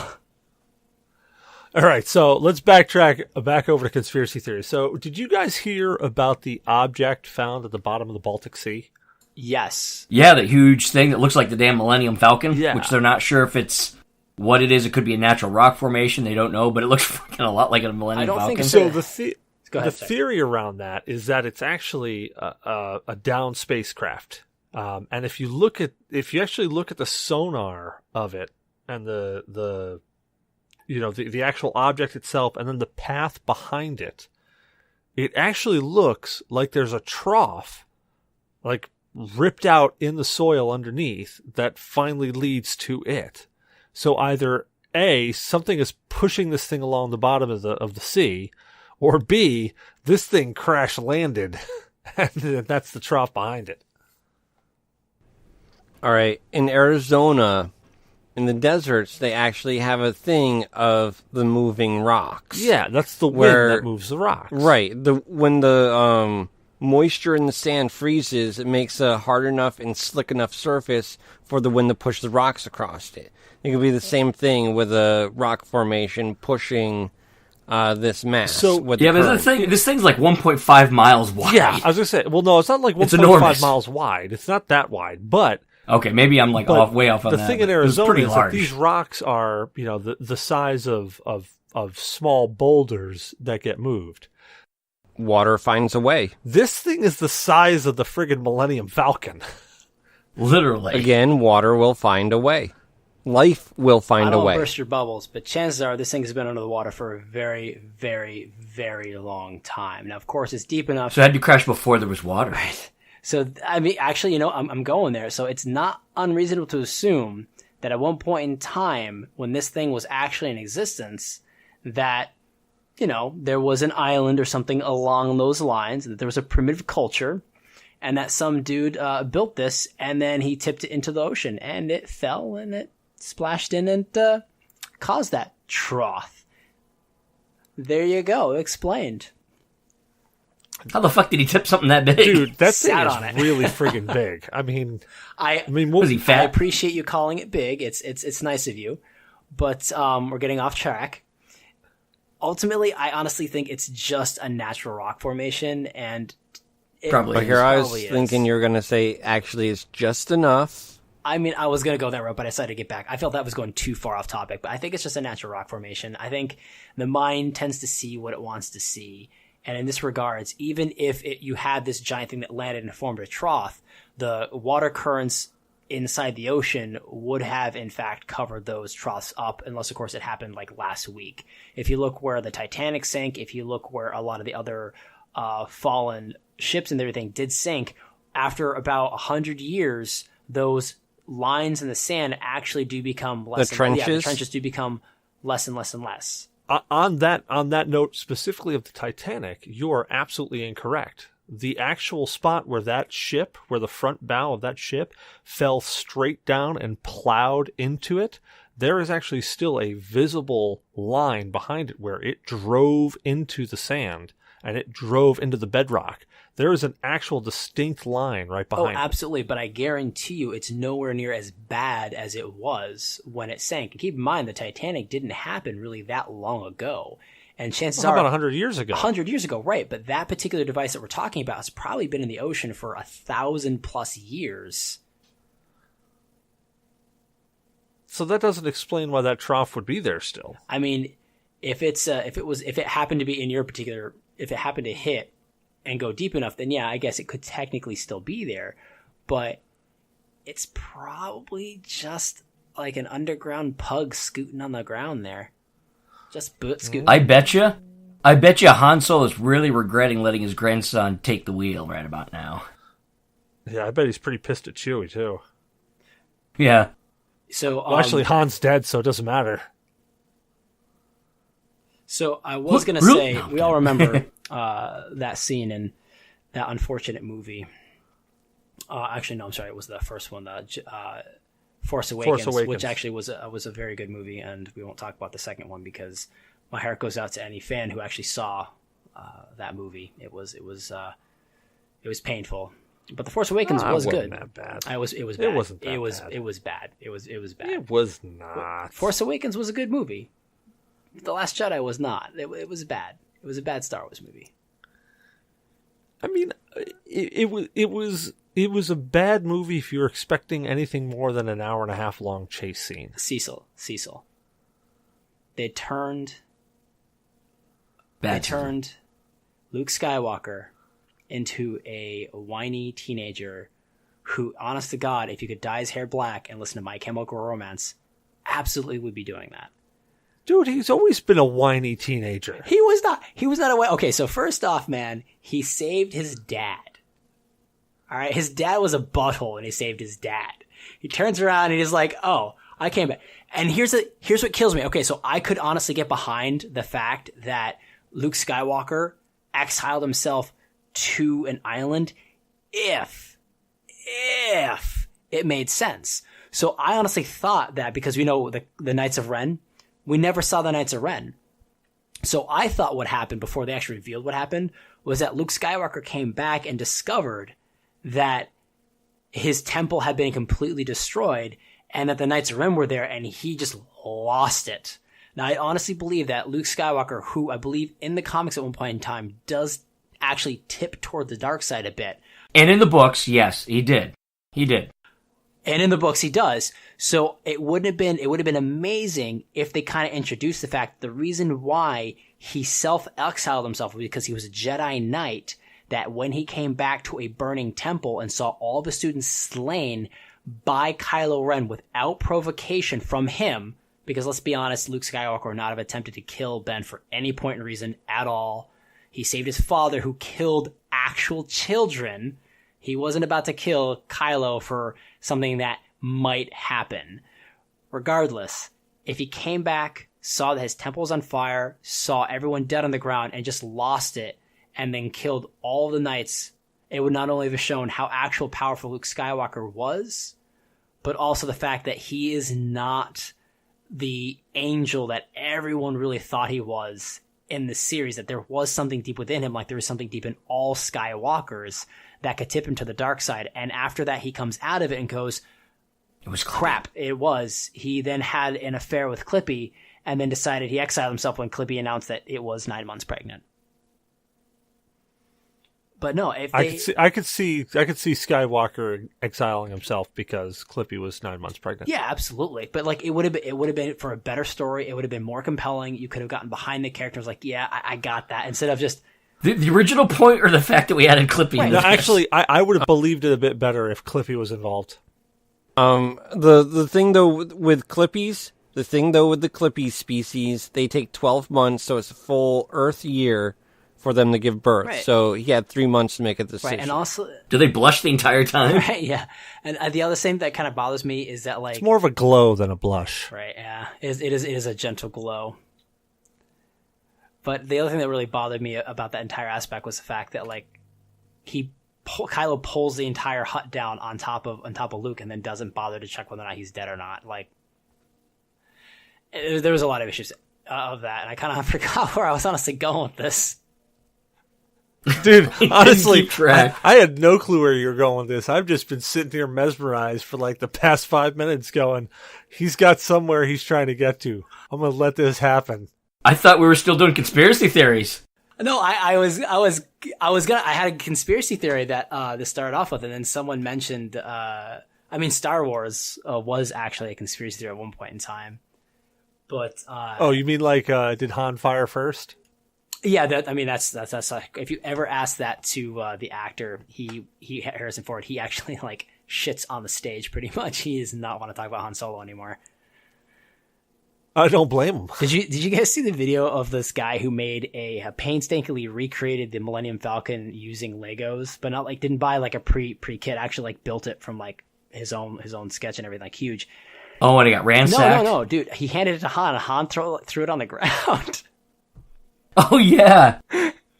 All right, so let's backtrack back over to conspiracy theories. So did you guys hear about the object found at the bottom of the Baltic Sea? Yes. Yeah, that huge thing that looks like the damn Millennium Falcon, Yeah. which they're not sure if it's what it is. It could be a natural rock formation. They don't know, but it looks fucking a lot like a Millennium I don't Falcon. think So Go ahead, the sorry. theory around that is that it's actually a down spacecraft. And if you actually look at the sonar of it and the actual object itself and then the path behind it, it actually looks like there's a trough, like ripped out in the soil underneath that finally leads to it. So either A, something is pushing this thing along the bottom of the sea, or B, this thing crash landed And that's the trough behind it. All right. In Arizona, in the deserts, they actually have a thing of the moving rocks. Yeah, that's the Where- wind that moves the rocks. Right. When the moisture in the sand freezes, it makes a hard enough and slick enough surface for the wind to push the rocks across it. It could be the same thing with a rock formation pushing this mass. So- with the Yeah, but current. this thing's like 1.5 miles wide. Yeah, I was going to say, well, no, it's not like It's 1.5 enormous. miles wide. It's not that wide, but... Okay, maybe I'm like But way off on the that. thing in but it was Arizona pretty is that large. these rocks are, the size of small boulders that get moved. Water finds a way. This thing is the size of the friggin' Millennium Falcon. Literally. Again, water will find a way. Life will I find a don't way. burst your bubbles, but chances are this thing has been under the water for a very, very, very long time. Now, of course, it's deep enough. So it had to crash before there was water. So, I mean, actually, I'm going there. So it's not unreasonable to assume that at one point in time, when this thing was actually in existence, that, there was an island or something along those lines, that there was a primitive culture, and that some dude built this, and then he tipped it into the ocean, and it fell, and it splashed in and caused that trough. There you go. Explained. How the fuck did he tip something that big? Dude, that thing Sat is on it. really friggin' big. I mean, Was he I fat? appreciate you calling it big. It's nice of you, but we're getting off track. Ultimately, I honestly think it's just a natural rock formation, and it Probably But here I was probably is. thinking you're going to say, actually, it's just enough. I mean, I was gonna go that route, but I decided to get back. I felt that was going too far off topic, but I think it's just a natural rock formation. I think the mind tends to see what it wants to see, and in this regards, even if you had this giant thing that landed and formed a trough, the water currents inside the ocean would have in fact covered those troughs up, unless of course it happened like last week. If you look where the Titanic sank, if you look where a lot of the other fallen ships and everything did sink, after about 100 years, those lines in the sand actually do become less. The trenches? Yeah, the trenches do become less and less and less. on that note specifically of the Titanic, you are absolutely incorrect. The actual spot where the front bow of that ship fell straight down and plowed into it, there is actually still a visible line behind it where it drove into the sand and it drove into the bedrock. There is an actual distinct line right behind Oh, absolutely. But I guarantee you it's nowhere near as bad as it was when it sank. And keep in mind, the Titanic didn't happen really that long ago. And chances How are... about 100 years ago? 100 years ago, right. But that particular device that we're talking about has probably been in the ocean for 1,000+ years. So that doesn't explain why that trough would be there still. I mean, if it happened to be in your particular... If it happened to hit and go deep enough, then yeah, I guess it could technically still be there. But it's probably just like an underground pug scooting on the ground there. Just scooting. I bet you Han Solo is really regretting letting his grandson take the wheel right about now. Yeah, I bet he's pretty pissed at Chewie, too. Yeah. So, Well, actually, Han's dead, so it doesn't matter. So I was going to Really? say, we all remember that scene in that unfortunate movie. Actually, no, I'm sorry. It was the first one, Force Awakens, which actually was a very good movie, and we won't talk about the second one because my heart goes out to any fan who actually saw that movie. It was painful, but the Force Awakens was wasn't good. that bad. It was bad. It wasn't that It was bad. it was bad. It was bad. It was not. Force Awakens was a good movie. The Last Jedi was not. It was bad. It was a bad Star Wars movie. I mean, it was a bad movie if you're expecting anything more than an hour and a half long chase scene. Cecil. They turned Bad Luke Skywalker into a whiny teenager who, honest to God, if you could dye his hair black and listen to My Chemical Romance, absolutely would be doing that. Dude, he's always been a whiny teenager. He was not a whiny. Okay, so first off, man, he saved his dad. All right, his dad was a butthole, and he saved his dad. He turns around and he's like, "Oh, I came back." And here's what kills me. Okay, so I could honestly get behind the fact that Luke Skywalker exiled himself to an island if it made sense. So I honestly thought that because we know the Knights of Ren, we never saw the Knights of Ren. So I thought what happened before they actually revealed what happened was that Luke Skywalker came back and discovered that his temple had been completely destroyed and that the Knights of Ren were there and he just lost it. Now, I honestly believe that Luke Skywalker, who I believe in the comics at one point in time, does actually tip toward the dark side a bit. And in the books, yes, he did. He did. And in the books, he does. So it would have been amazing if they kind of introduced the fact the reason why he self-exiled himself was because he was a Jedi Knight, that when he came back to a burning temple and saw all the students slain by Kylo Ren without provocation from him, because let's be honest, Luke Skywalker would not have attempted to kill Ben for any point in reason at all. He saved his father, who killed actual children. He wasn't about to kill Kylo for something that might happen. Regardless, if he came back, saw that his temple was on fire, saw everyone dead on the ground, and just lost it, and then killed all the knights, it would not only have shown how actual powerful Luke Skywalker was, but also the fact that he is not the angel that everyone really thought he was in the series, that there was something deep within him, like there was something deep in all Skywalkers that could tip him to the dark side. And after that, he comes out of it and goes, it was crap. It was. He then had an affair with Clippy and then decided he exiled himself when Clippy announced that it was 9 months pregnant. But no, if they... I could see Skywalker exiling himself because Clippy was 9 months pregnant. Yeah, absolutely. But like it would have been for a better story. It would have been more compelling. You could have gotten behind the characters. Like, yeah, I got that. Instead of just the original point, or the fact that we added Clippy. Right. In No, this. actually, I would have believed it a bit better if Clippy was involved. The thing though with Clippies, the Clippy species, they take 12 months, so it's a full Earth year for them to give birth. Right. So he had 3 months to make a decision. right, and also Do they blush the entire time? right, yeah. And the other thing that kind of bothers me is that like It's more of a glow than a blush. right, yeah, it is a gentle glow. But the other thing that really bothered me about that entire aspect was the fact that like Kylo pulls the entire hut down on top of Luke and then doesn't bother to check whether or not he's dead or not. Like there was a lot of issues of that, and I kind of forgot where I was honestly going with this. Dude, honestly, Keep track. I had no clue where you were going with this. I've just been sitting here mesmerized for like the past 5 minutes going, he's got somewhere he's trying to get to. I'm going to let this happen. I thought we were still doing conspiracy theories. No, I had a conspiracy theory that this started off with, and then someone mentioned, Star Wars was actually a conspiracy theory at one point in time. But Oh, you mean like did Han fire first? yeah, that's like, if you ever ask that to the actor, he Harrison Ford, he actually like shits on the stage pretty much. He does not want to talk about Han Solo anymore. I don't blame him. Did you guys see the video of this guy who made a painstakingly recreated the Millennium Falcon using Legos, but not like didn't buy like a pre kit, actually like built it from like his own sketch and everything, like huge. Oh, and he got ransacked? No, dude, he handed it to Han, and Han threw it on the ground. Oh, yeah.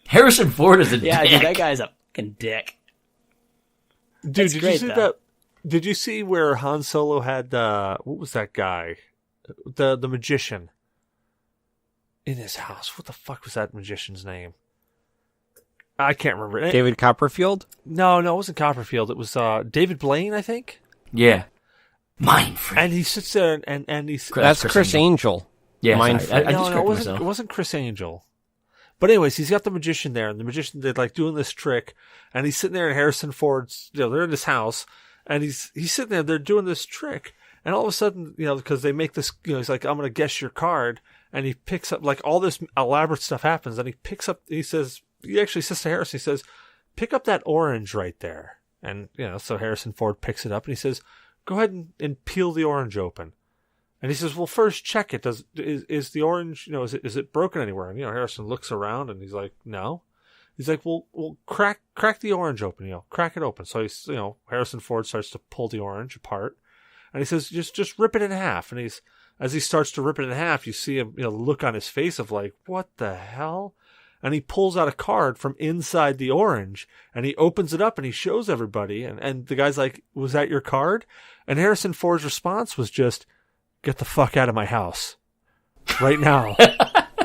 Harrison Ford is a Yeah, dick. dude, that guy's a fucking dick. Dude, That's did great, you see though. that? Did you see where Han Solo had what was that guy? The magician in his house. What the fuck was that magician's name? I can't remember. David Copperfield? No, it wasn't Copperfield. It was David Blaine, I think. Yeah. Mind freak. And he sits there and he's That's Chris Angel. Yeah, Mind sorry. I no, just it corrected wasn't. myself. It wasn't Chris Angel. But anyways, he's got the magician there, and the magician did like doing this trick, and he's sitting there in Harrison Ford's. They're in his house, and he's sitting there. They're doing this trick, and all of a sudden, because they make this. He's like, "I'm gonna guess your card," and he picks up like all this elaborate stuff happens, and he picks up. He actually says to Harrison, he says, "Pick up that orange right there," and so Harrison Ford picks it up, and he says, "Go ahead and peel the orange open." And he says, "Well, first check it. Is the orange, is it broken anywhere?" And Harrison looks around and he's like, "No." He's like, "Well, crack the orange open. Crack it open." So he's, Harrison Ford starts to pull the orange apart, and he says, "Just rip it in half." And as he starts to rip it in half, you see him, look on his face of like, "What the hell?" and he pulls out a card from inside the orange, and he opens it up and he shows everybody, and the guy's like, was that your card? And Harrison Ford's response was just, get the fuck out of my house right now.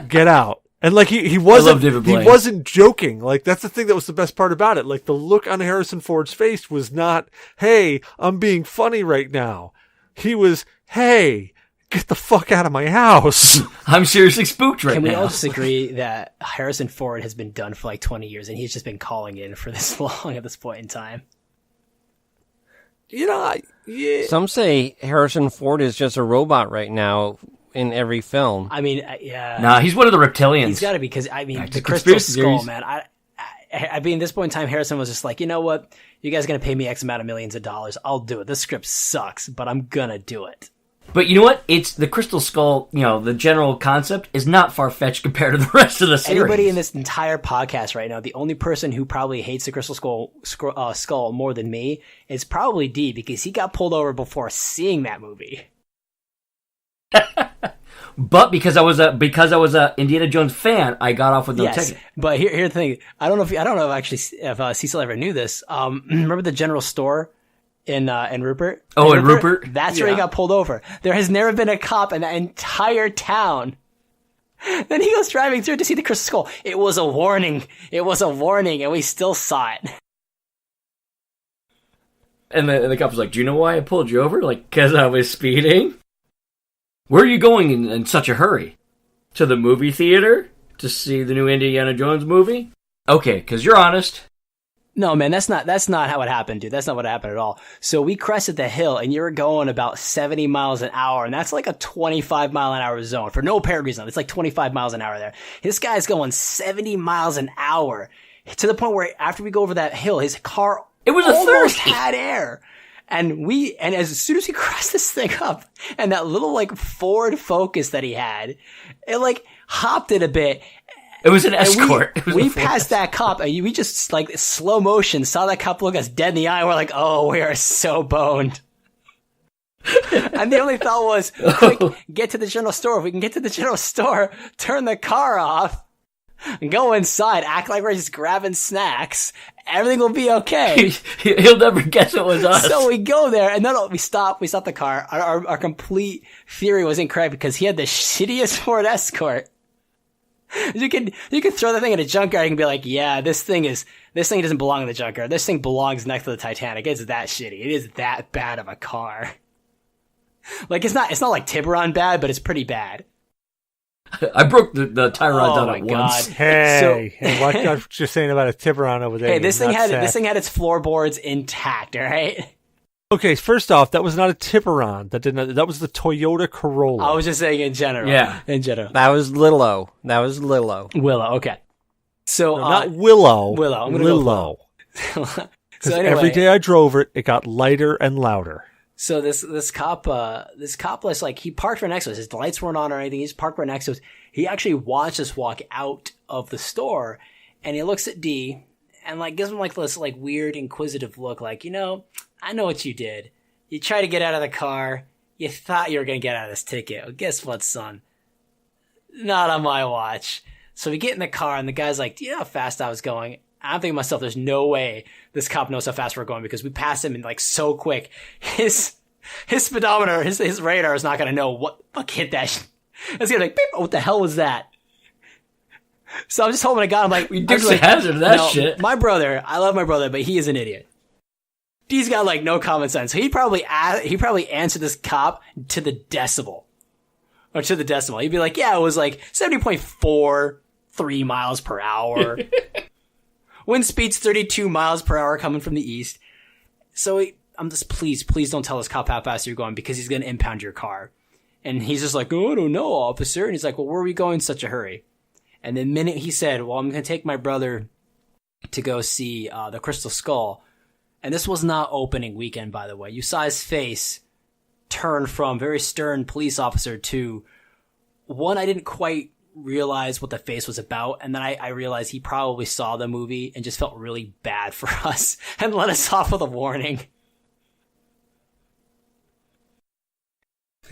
Get out. And like he wasn't joking. Like that's the thing that was the best part about it. Like the look on Harrison Ford's face was not, hey, I'm being funny right now. He was, hey, get the fuck out of my house. I'm seriously spooked right now. Can we all just agree that Harrison Ford has been done for like 20 years and he's just been calling in for this long at this point in time? You know, yeah. Some say Harrison Ford is just a robot right now in every film. I mean, yeah. Nah, he's one of the reptilians. He's got to be, because, I mean, Back the to Crystal conspiracy Skull, theories. man. I mean, at this point in time, Harrison was just like, you know what? You guys are going to pay me X amount of millions of dollars. I'll do it. This script sucks, but I'm going to do it. But you know what? It's the Crystal Skull, you know, the general concept is not far-fetched compared to the rest of the series. Anybody in this entire podcast right now, the only person who probably hates the Crystal Skull more than me is probably D, because he got pulled over before seeing that movie. But because I was a Indiana Jones fan, I got off with no ticket. But here's the thing. I don't know if Cecil ever knew this. Remember the general store in Rupert? Oh, in Rupert? That's where he got pulled over. There has never been a cop in that entire town. Then he goes driving through to see the Crystal Skull. It was a warning. It was a warning, and we still saw it. And the cop was like, do you know why I pulled you over? Like, because I was speeding? Where are you going in such a hurry? To the movie theater? To see the new Indiana Jones movie? Okay, because you're honest. No, man, that's not how it happened, dude. That's not what happened at all. So we crested the hill, and you were going about 70 miles an hour, and that's like a 25 mile an hour zone for no apparent reason. It's like 25 miles an hour there. This guy's going 70 miles an hour to the point where after we go over that hill, his car almost had air. And as soon as he crossed this thing up, and that little like Ford Focus that he had, it like hopped it a bit. It was an Escort. We passed that cop, and we just like slow motion saw that cop look us dead in the eye. We're like, oh, we are so boned. And the only thought was, quick, get to the general store. If we can get to the general store, turn the car off, and go inside, act like we're just grabbing snacks. Everything will be okay. He'll never guess it was us. So we go there, and we stop the car. Our complete theory was incorrect because he had the shittiest Ford Escort. You can throw the thing in a junkyard and be like, yeah, this thing doesn't belong in the junkyard. This thing belongs next to the Titanic. It's that shitty. It is that bad of a car. Like it's not like Tiburon bad, but it's pretty bad. I broke the tie rods out at once. Hey, what you're saying about a Tiburon over there? Hey, this thing had its floorboards intact. All right. Okay, first off, that was not a Tiburon. That was the Toyota Corolla. I was just saying in general. Yeah, in general. That was Lilo. Willow. Okay. So no, not Willow. Willow. I'm gonna Willow. Go so anyway, anyway, every day I drove it, it got lighter and louder. So this cop was like, he parked right next to us. His lights weren't on or anything. He's parked right next to us. He actually watched us walk out of the store, and he looks at D and like gives him like this like weird inquisitive look, like, you know, I know what you did. You tried to get out of the car. You thought you were gonna get out of this ticket. Well, guess what, son? Not on my watch. So we get in the car, and the guy's like, do you know how fast I was going? I'm thinking to myself, there's no way this cop knows how fast we're going because we passed him in like so quick. His speedometer, his radar is not going to know what fuck hit that. It's going to be like, beep, what the hell was that? So I'm just holding a gun. I'm like, we did the hazard of that shit. My brother, I love my brother, but he is an idiot. He's got like no common sense. So he probably answered this cop to the decimal. Or to the decimal. He'd be like, yeah, it was like 70.43 miles per hour. Wind speed's 32 miles per hour coming from the east. So I'm just, please don't tell this cop how fast you're going because he's going to impound your car. And he's just like, oh, I don't know, officer. And he's like, well, where are we going in such a hurry? And the minute he said, well, I'm going to take my brother to go see the Crystal Skull. And this was not opening weekend, by the way. You saw his face turn from very stern police officer to one I didn't quite realize what the face was about, and then I realized he probably saw the movie and just felt really bad for us and let us off with a warning.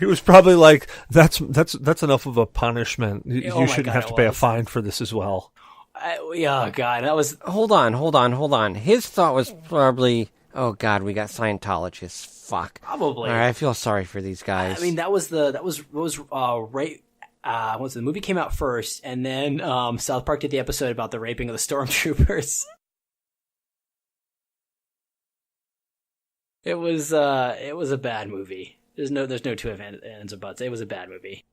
He was probably like, that's enough of a punishment. You shouldn't have to pay a fine for this as well. Oh God, that was Hold on. His thought was probably, oh God, we got Scientologists. Fuck. probably. All right, I feel sorry for these guys. I mean, that was right. Once the movie came out first, and then South Park did the episode about the raping of the stormtroopers. It was a bad movie. There's no two ands or buts. It was a bad movie.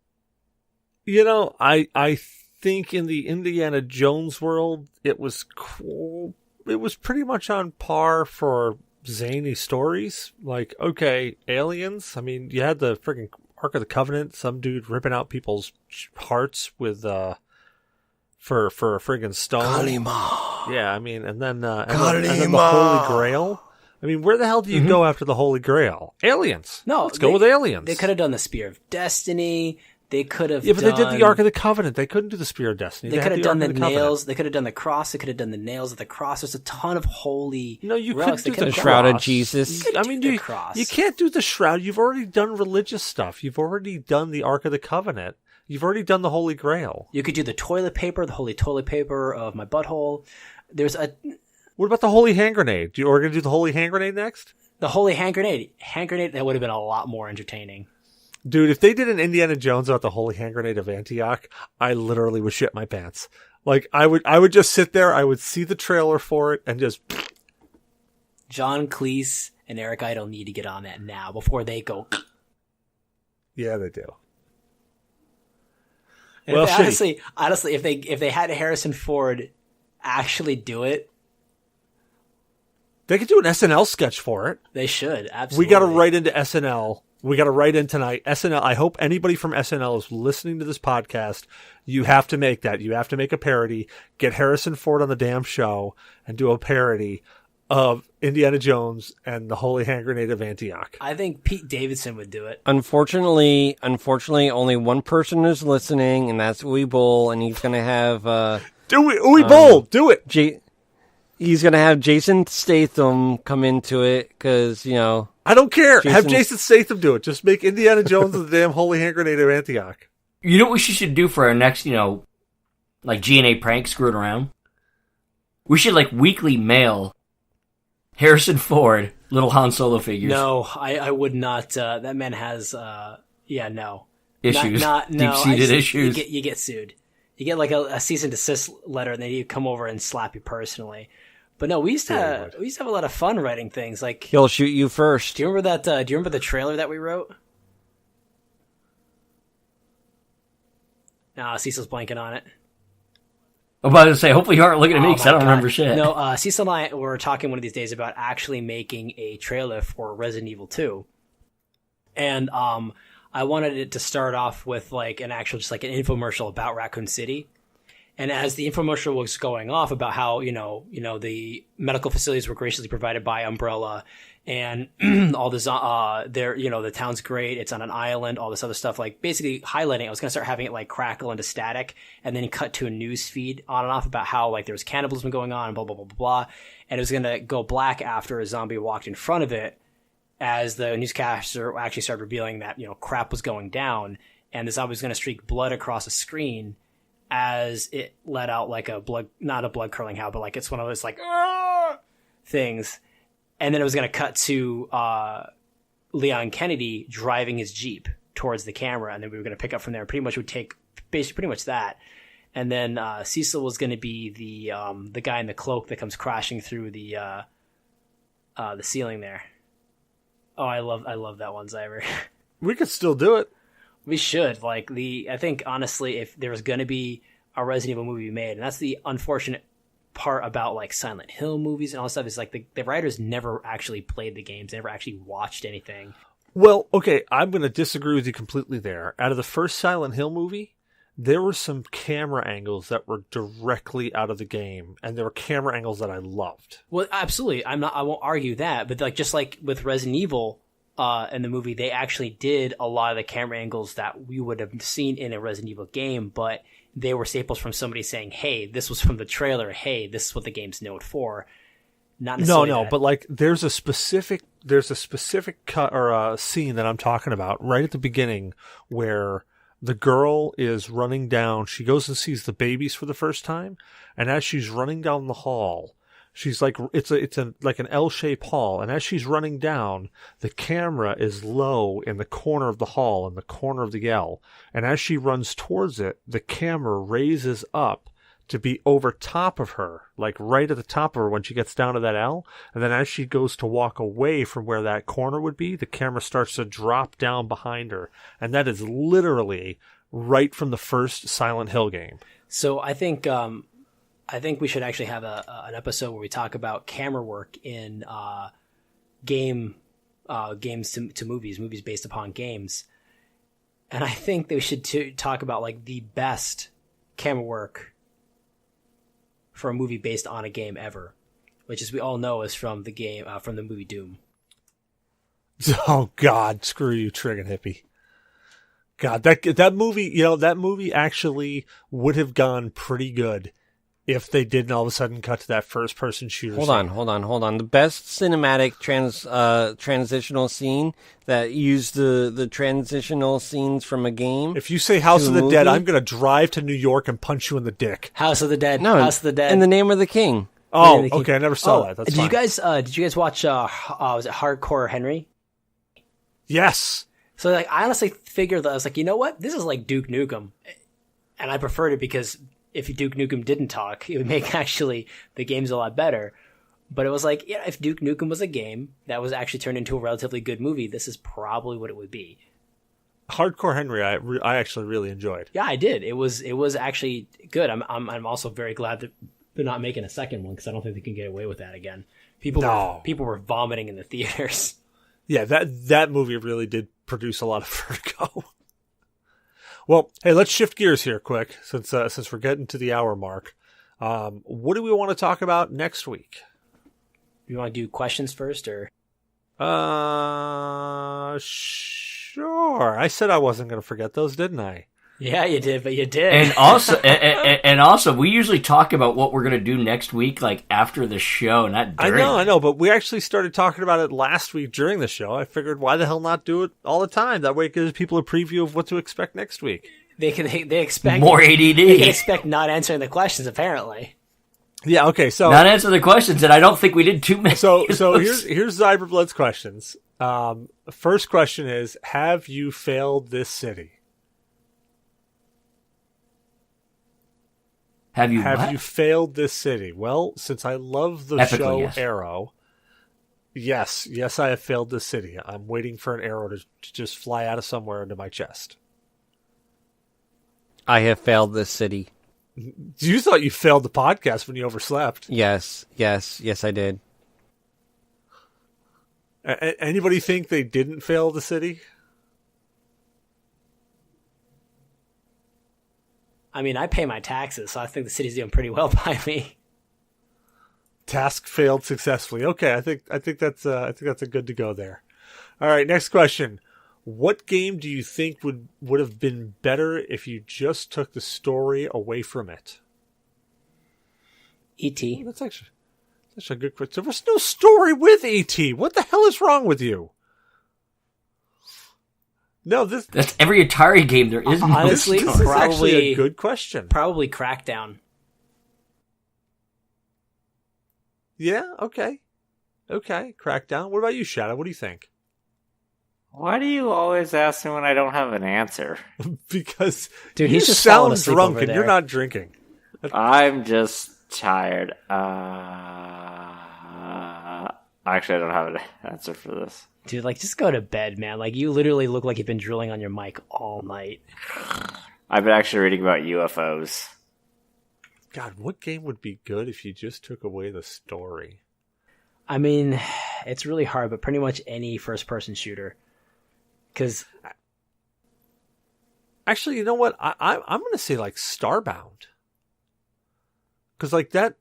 You know, I think in the Indiana Jones world, it was cool. It was pretty much on par for zany stories. Like, okay, aliens. I mean, you had the freaking Ark of the Covenant, some dude ripping out people's hearts with for a friggin' stone. Kalima. Yeah, I mean, and then the Holy Grail. I mean, where the hell do you go after the Holy Grail? Aliens. No, let's go with aliens. They could have done the Spear of Destiny. They could have. Yeah, but they did the Ark of the Covenant. They couldn't do the Spear of Destiny. They could have done the nails. Covenant. They could have done the cross. They could have done the nails of the cross. There's a ton of holy. No, you relics. couldn't do the Shroud of cross. Jesus. I mean, the you cross. You can't do the shroud. You've already done religious stuff. You've already done the Ark of the Covenant. You've already done the Holy Grail. You could do the toilet paper, the holy toilet paper of my butthole. There's a. What about the Holy Hand Grenade? Are we going to do the Holy Hand Grenade next? The holy hand grenade. Hand grenade, that would have been a lot more entertaining. Dude, if they did an Indiana Jones about the Holy Hand Grenade of Antioch, I literally would shit my pants. Like, I would just sit there, I would see the trailer for it, and just... John Cleese and Eric Idle need to get on that now, before they go... Yeah, they do. And Well, honestly, if they had Harrison Ford actually do it, they could do an SNL sketch for it. they should, absolutely. We got to write into SNL. We got to write in tonight. SNL. I hope anybody from SNL is listening to this podcast. You have to make that. You have to make a parody. Get Harrison Ford on the damn show and do a parody of Indiana Jones and the Holy Hand Grenade of Antioch. I think Pete Davidson would do it. Unfortunately, only one person is listening, and that's Uwe Boll, and he's going to have... Do it. Uwe Boll. Do it. He's going to have Jason Statham come into it, because, you know... I don't care. Have Jason Statham do it. Just make Indiana Jones the damn Holy Hand Grenade of Antioch. You know what we should do for our next, like G.N.A. prank screwing around? We should, weekly mail Harrison Ford little Han Solo figures. No, I would not. That man has, no. Issues. No. Deep-seated issues. You get sued. You get a cease and desist letter, and then you come over and slap you personally. But no, we used to have a lot of fun writing things. Like, He'll shoot you first. do you remember that? Do you remember the trailer that we wrote? No, Cecil's blanking on it. I'm about to say, hopefully you aren't looking at me because I don't God. remember shit. No, Cecil and I were talking one of these days about actually making a trailer for Resident Evil 2. And I wanted it to start off with an actual, just an infomercial about Raccoon City. And as the infomercial was going off about how, the medical facilities were graciously provided by Umbrella and all this, the town's great. It's on an island, all this other stuff, basically highlighting. I was going to start having it crackle into static and then cut to a news feed on and off about how there was cannibalism going on and blah, blah, blah, blah, blah. And it was going to go black after a zombie walked in front of it as the newscaster actually started revealing that, crap was going down and the zombie was going to streak blood across the screen as it let out not a blood curling howl, but it's one of those things. And then it was going to cut to Leon Kennedy driving his Jeep towards the camera, and then we were going to pick up from there. Pretty much would take basically pretty much that. And then Cecil was going to be the guy in the cloak that comes crashing through the ceiling there. Oh, I love that one, Zyber. We could still do it. We should. I think, honestly, if there was going to be a Resident Evil movie made, and that's the unfortunate part about, Silent Hill movies and all that stuff, is, the writers never actually played the games. They never actually watched anything. Well, okay, I'm going to disagree with you completely there. Out of the first Silent Hill movie, there were some camera angles that were directly out of the game, and there were camera angles that I loved. Well, absolutely. I won't argue that, but, just like with Resident Evil, in the movie, they actually did a lot of the camera angles that we would have seen in a Resident Evil game, but they were staples from somebody saying, hey, this was from the trailer. Hey, this is what the game's known for. Not necessarily No, that. but there's a specific cut or a scene that I'm talking about right at the beginning where the girl is running down. She goes and sees the babies for the first time, and as she's running down the hall, she's like, it's like an L-shaped hall, and as she's running down, the camera is low in the corner of the hall, in the corner of the L, and as she runs towards it, the camera raises up to be over top of her, like right at the top of her when she gets down to that L, and then as she goes to walk away from where that corner would be, the camera starts to drop down behind her, and that is literally right from the first Silent Hill game. So I think we should actually have an episode where we talk about camera work in games to movies based upon games, and I think that we should talk about like the best camera work for a movie based on a game ever, which, as we all know, is from the movie Doom. Oh God, screw you, Trigon Hippie. God, that movie, that movie actually would have gone pretty good if they didn't all of a sudden cut to that first person shooter. Hold on. The best cinematic transitional scene that used the transitional scenes from a game. If you say House of the Dead, I'm going to drive to New York and punch you in the dick. House of the Dead. No, House of the Dead. In the Name of the King. Oh, okay. I never saw that. That's did fine. Did you guys watch? Was it Hardcore Henry? Yes. So like, I honestly figured that I was like, you know what? This is like Duke Nukem, and I preferred it because if Duke Nukem didn't talk, it would make actually the games a lot better. But it was like, yeah, if Duke Nukem was a game that was actually turned into a relatively good movie, this is probably what it would be. Hardcore Henry, I actually really enjoyed. Yeah, I did. It was actually good. I'm also very glad that they're not making a second one because I don't think they can get away with that again. People were vomiting in the theaters. Yeah, that movie really did produce a lot of vertigo. Well, hey, let's shift gears here quick since we're getting to the hour mark. What do we want to talk about next week? You want to do questions first, or? Sure. I said I wasn't going to forget those, didn't I? Yeah, you did, but you did. And also, we usually talk about what we're going to do next week, like after the show, not during. I know, but we actually started talking about it last week during the show. I figured, why the hell not do it all the time? That way it gives people a preview of what to expect next week. They expect more ADD. They can expect not answering the questions, apparently. Yeah, okay, so... Not answer the questions, and I don't think we did too many. So here's Zyberblood's questions. First question is, have you failed this city? Have you failed this city? Well, since I love the show yes. Arrow, yes, I have failed this city. I'm waiting for an arrow to just fly out of somewhere into my chest. I have failed this city. You thought you failed the podcast when you overslept. Yes, I did. Anybody think they didn't fail the city? I mean, I pay my taxes, so I think the city's doing pretty well by me. Task failed successfully. Okay, I think that's a good to go there. All right, next question. What game do you think would have been better if you just took the story away from it? E.T. That's actually a good question. There was no story with E.T. What the hell is wrong with you? No, that's every Atari game. There is honestly this is actually a good question. Probably Crackdown. Yeah. Okay. Crackdown. What about you, Shadow? What do you think? Why do you always ask me when I don't have an answer? Because dude, you he's just sound drunk and you're not drinking. I'm just tired. Actually, I don't have an answer for this. Dude, like, just go to bed, man. Like, you literally look like you've been drilling on your mic all night. I've been actually reading about UFOs. God, what game would be good if you just took away the story? I mean, it's really hard, but pretty much any first-person shooter. Because... Actually, you know what? I'm going to say, like, Starbound. Because, like, that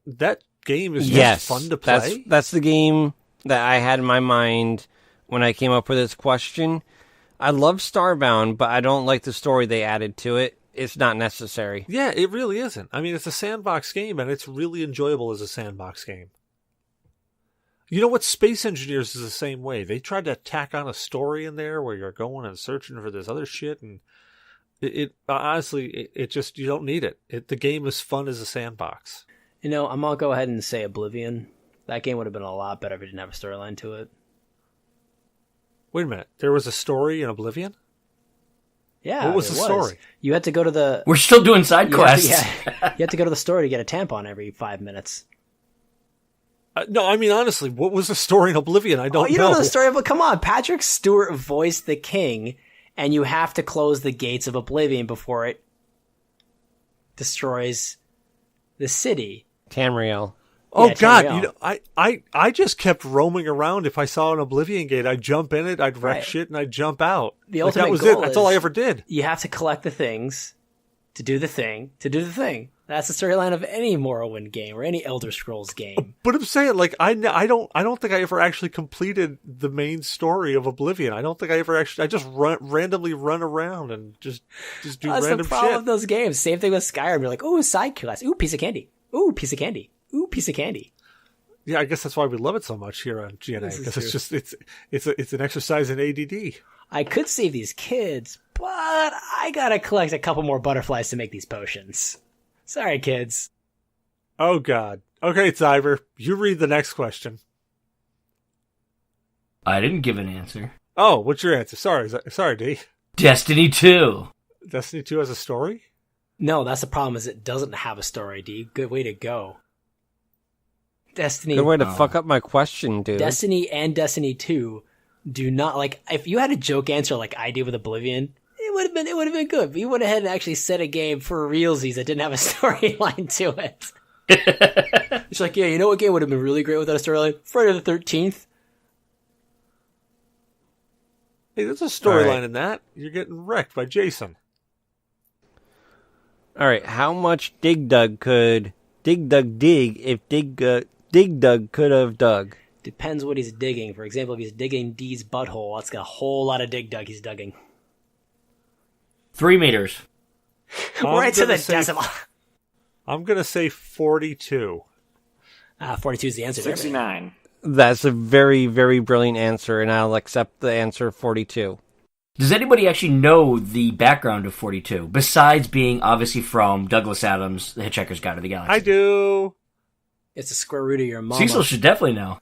game is just fun to play. That's the game that I had in my mind when I came up with this question. I love Starbound, but I don't like the story they added to it. It's not necessary. Yeah, it really isn't. I mean, it's a sandbox game, and it's really enjoyable as a sandbox game. You know what? Space Engineers is the same way. They tried to tack on a story in there where you're going and searching for this other shit, and It honestly, it just, you don't need it. The game is fun as a sandbox. I'm gonna go ahead and say Oblivion. That game would have been a lot better if it didn't have a storyline to it. Wait a minute, there was a story in Oblivion? Yeah, What was the story? You had to go to the. We're still doing side quests. You had to go to the store to get a tampon every 5 minutes. No, I mean, honestly, what was the story in Oblivion? I don't know. You don't know the story, but come on, Patrick Stewart voiced the king, and you have to close the gates of Oblivion before it destroys the city. Tamriel. Oh Yeah, God! Tamriel. I just kept roaming around. If I saw an Oblivion gate, I'd jump in it, I'd wreck Right. shit, and I'd jump out. The Like, ultimate that was goal it. That's all I is- ever did. You have to collect the things to do the thing. That's the storyline of any Morrowind game or any Elder Scrolls game. But I'm saying, like, I don't think I ever actually completed the main story of Oblivion. I don't think I ever actually. I just randomly run around and just do That's random the problem shit. with those games. Same thing with Skyrim. You're like, ooh, side quest. Ooh, piece of candy. Ooh, piece of candy. Ooh, piece of candy. Yeah, I guess that's why we love it so much here on G.N.A. This is because it's an exercise in ADD. I could save these kids, but I gotta collect a couple more butterflies to make these potions. Sorry, kids. Oh God. Okay, Zyber, you read the next question. I didn't give an answer. Oh, what's your answer? Sorry, D. Destiny 2. Destiny 2 has a story? No, that's the problem. Is it doesn't have a story, D. Good way to go. Destiny. Good way to fuck up my question, dude. Destiny and Destiny 2 do not, like, if you had a joke answer like I did with Oblivion, it would have been good. But you went ahead and actually set a game for realsies that didn't have a storyline to it. It's like, yeah, you know what game would have been really great without a storyline? Friday the 13th. Hey, there's a storyline All right. in that. You're getting wrecked by Jason. All right, how much Dig Dug could Dig Dug dig if Dig Dug could have dug? Depends what he's digging. For example, if he's digging D's butthole, that's got a whole lot of dig dug he's digging. 3 meters. Right to gonna the say- decimal. I'm going to say 42. 42 is the answer. there, man. 69. That's a very, very brilliant answer, and I'll accept the answer 42. Does anybody actually know the background of 42, besides being obviously from Douglas Adams' The Hitchhiker's Guide to the Galaxy? I do. It's the square root of your mama. Cecil should definitely know.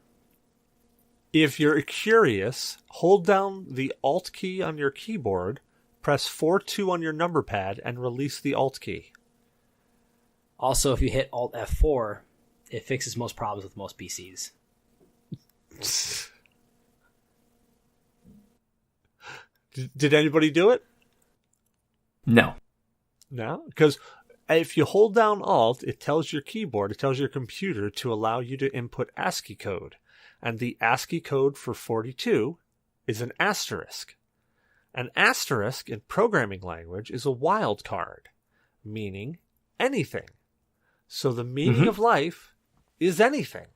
If you're curious, hold down the Alt key on your keyboard, press 4-2 on your number pad, and release the Alt key. Also, if you hit Alt F4, it fixes most problems with most PCs. Did anybody do it? No. No? Because if you hold down Alt, it tells your keyboard, it tells your computer to allow you to input ASCII code. And the ASCII code for 42 is an asterisk. An asterisk in programming language is a wildcard, meaning anything. So the meaning of life is anything.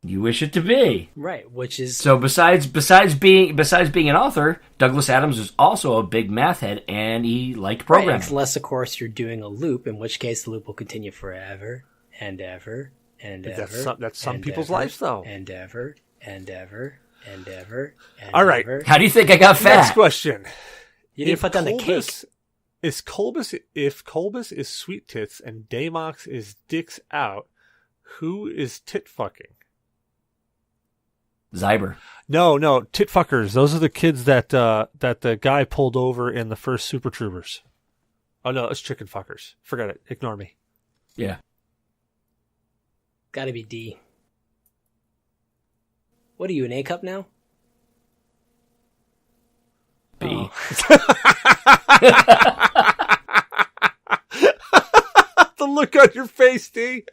You wish it to be. Right, which is... So besides being an author, Douglas Adams was also a big math head, and he liked programming. Right, unless, of course, you're doing a loop, in which case the loop will continue forever and ever and ever. That's some and people's ever, lives, though. And ever and ever and ever and All right. ever. How do you think I got Next fat? question. You didn't put down the cake. If Kolbus is sweet tits and Damox is dicks out, who is tit fucking? Zyber. No, tit fuckers. Those are the kids that the guy pulled over in the first Super Troopers. Oh no, it's chicken fuckers. Forget it. Ignore me. Yeah. Gotta be D. What are you, an A cup now? B. Oh. The look on your face, D.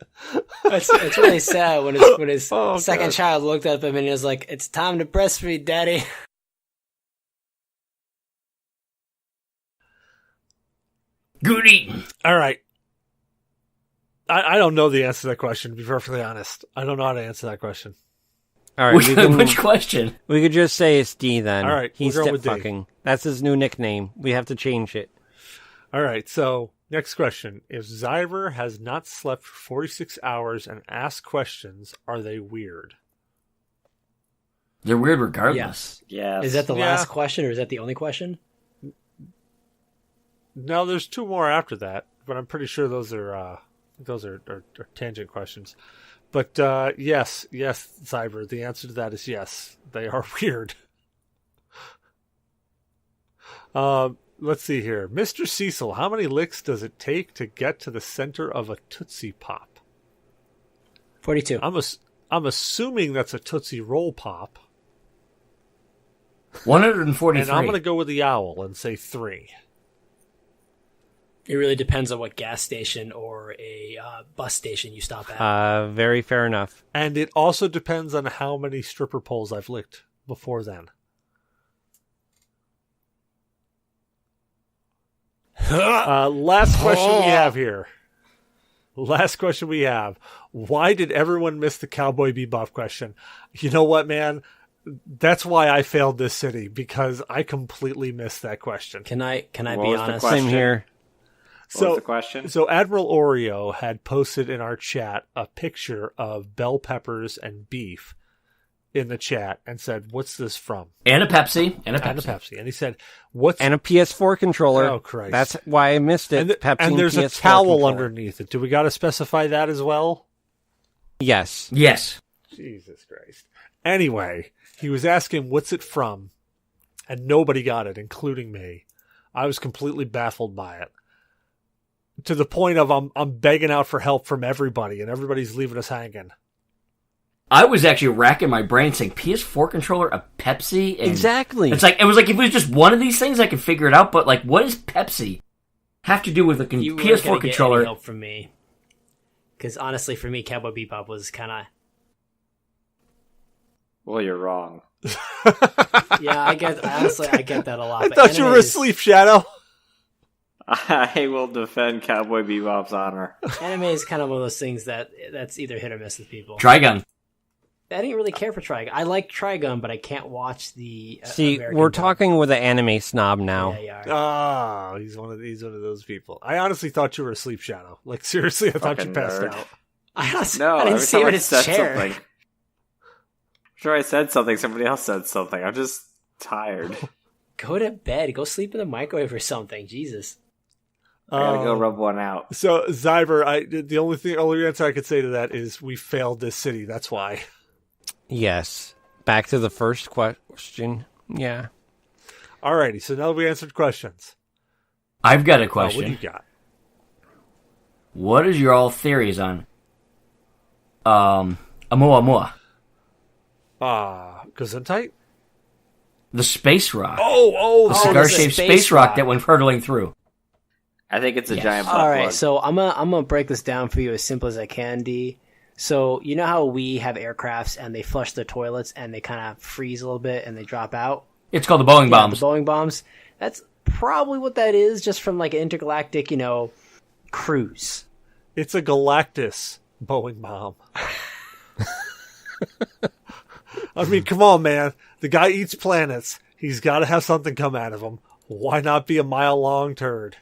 It's really sad when his Oh, second God. child looked at him and he was like, "It's time to breastfeed, Daddy." Good eating. All right. I don't know the answer to that question, to be perfectly honest. I don't know how to answer that question. All right, Which question? we could just say it's D then. All right, he's we'll go tit with D. fucking. That's his new nickname. We have to change it. All right, so next question. If Zyber has not slept for 46 hours and asked questions, are they weird? They're weird regardless. Yes. Yes. Is that the Yeah. last question or is that the only question? No, there's 2 more after that, but I'm pretty sure those are tangent questions. But yes, Zyber. The answer to that is yes. They are weird. Let's see here, Mr. Cecil. How many licks does it take to get to the center of a Tootsie Pop? 42. I'm assuming that's a Tootsie Roll Pop. 143. And I'm going to go with the owl and say 3. It really depends on what gas station or a bus station you stop at. Very fair enough. And it also depends on how many stripper poles I've licked before then. Last question we have here. Last question we have. Why did everyone miss the Cowboy Bebop question? You know what, man? That's why I failed this city, because I completely missed that question. Can I be was the honest? question? Same here. What was the question? So Admiral Oreo had posted in our chat a picture of bell peppers and beef in the chat and said, "What's this from?" And a Pepsi. And a And a Pepsi. Pepsi. And he said, "What's?" And a PS4 controller. Oh, Christ! That's why I missed it. and, Pepsi and there's PS4 a towel controller. underneath it. Do we got to specify that as well? Yes. Yes. Jesus Christ. Anyway, he was asking, "What's it from?" And nobody got it, including me. I was completely baffled by it. To the point of I'm begging out for help from everybody, and everybody's leaving us hanging. I was actually racking my brain saying PS4 controller, a Pepsi. And Exactly. It's like, it was like, if it was just one of these things, I could figure it out. But like, what does Pepsi have to do with a You weren't gonna PS4 get controller? any help from me. Because honestly, for me, Cowboy Bebop was kind of... Well, you're wrong. Yeah, I get that a lot. I but thought you were anime is- asleep, Shadow. I will defend Cowboy Bebop's honor. Anime is kind of one of those things that's either hit or miss with people. Trigun. I didn't really care for Trigun. I like Trigun, but I can't watch the. See, American we're dub. talking with an anime snob now. Yeah, you are. Oh, he's one of those people. I honestly thought you were asleep, Shadow. Like, seriously, I thought you Fucking passed nerd. out. No, I didn't every see time him in I his said chair. something. Sure, I said something. Somebody else said something. I'm just tired. Go to bed. Go sleep in the microwave or something. Jesus. I gotta go rub one out. So, Zyber, the only answer I could say to that is we failed this city. That's why. Yes. Back to the first question. Yeah. Alrighty, so now we answered questions. I've got a Oh, question. what do you got? What is your all theories on Amuamua? Gesundheit? The space rock. Oh, the oh, cigar-shaped the space space rock rock. that went hurtling through. I think it's a Yes. giant butt All right, plug. so I'm gonna break this down for you as simple as I can, D. So you know how we have aircrafts and they flush their toilets and they kind of freeze a little bit and they drop out. It's called the Boeing Yeah, bombs. the Boeing bombs. That's probably what that is, just from like an intergalactic, cruise. It's a Galactus Boeing bomb. I mean, come on, man. The guy eats planets. He's got to have something come out of him. Why not be a mile-long turd?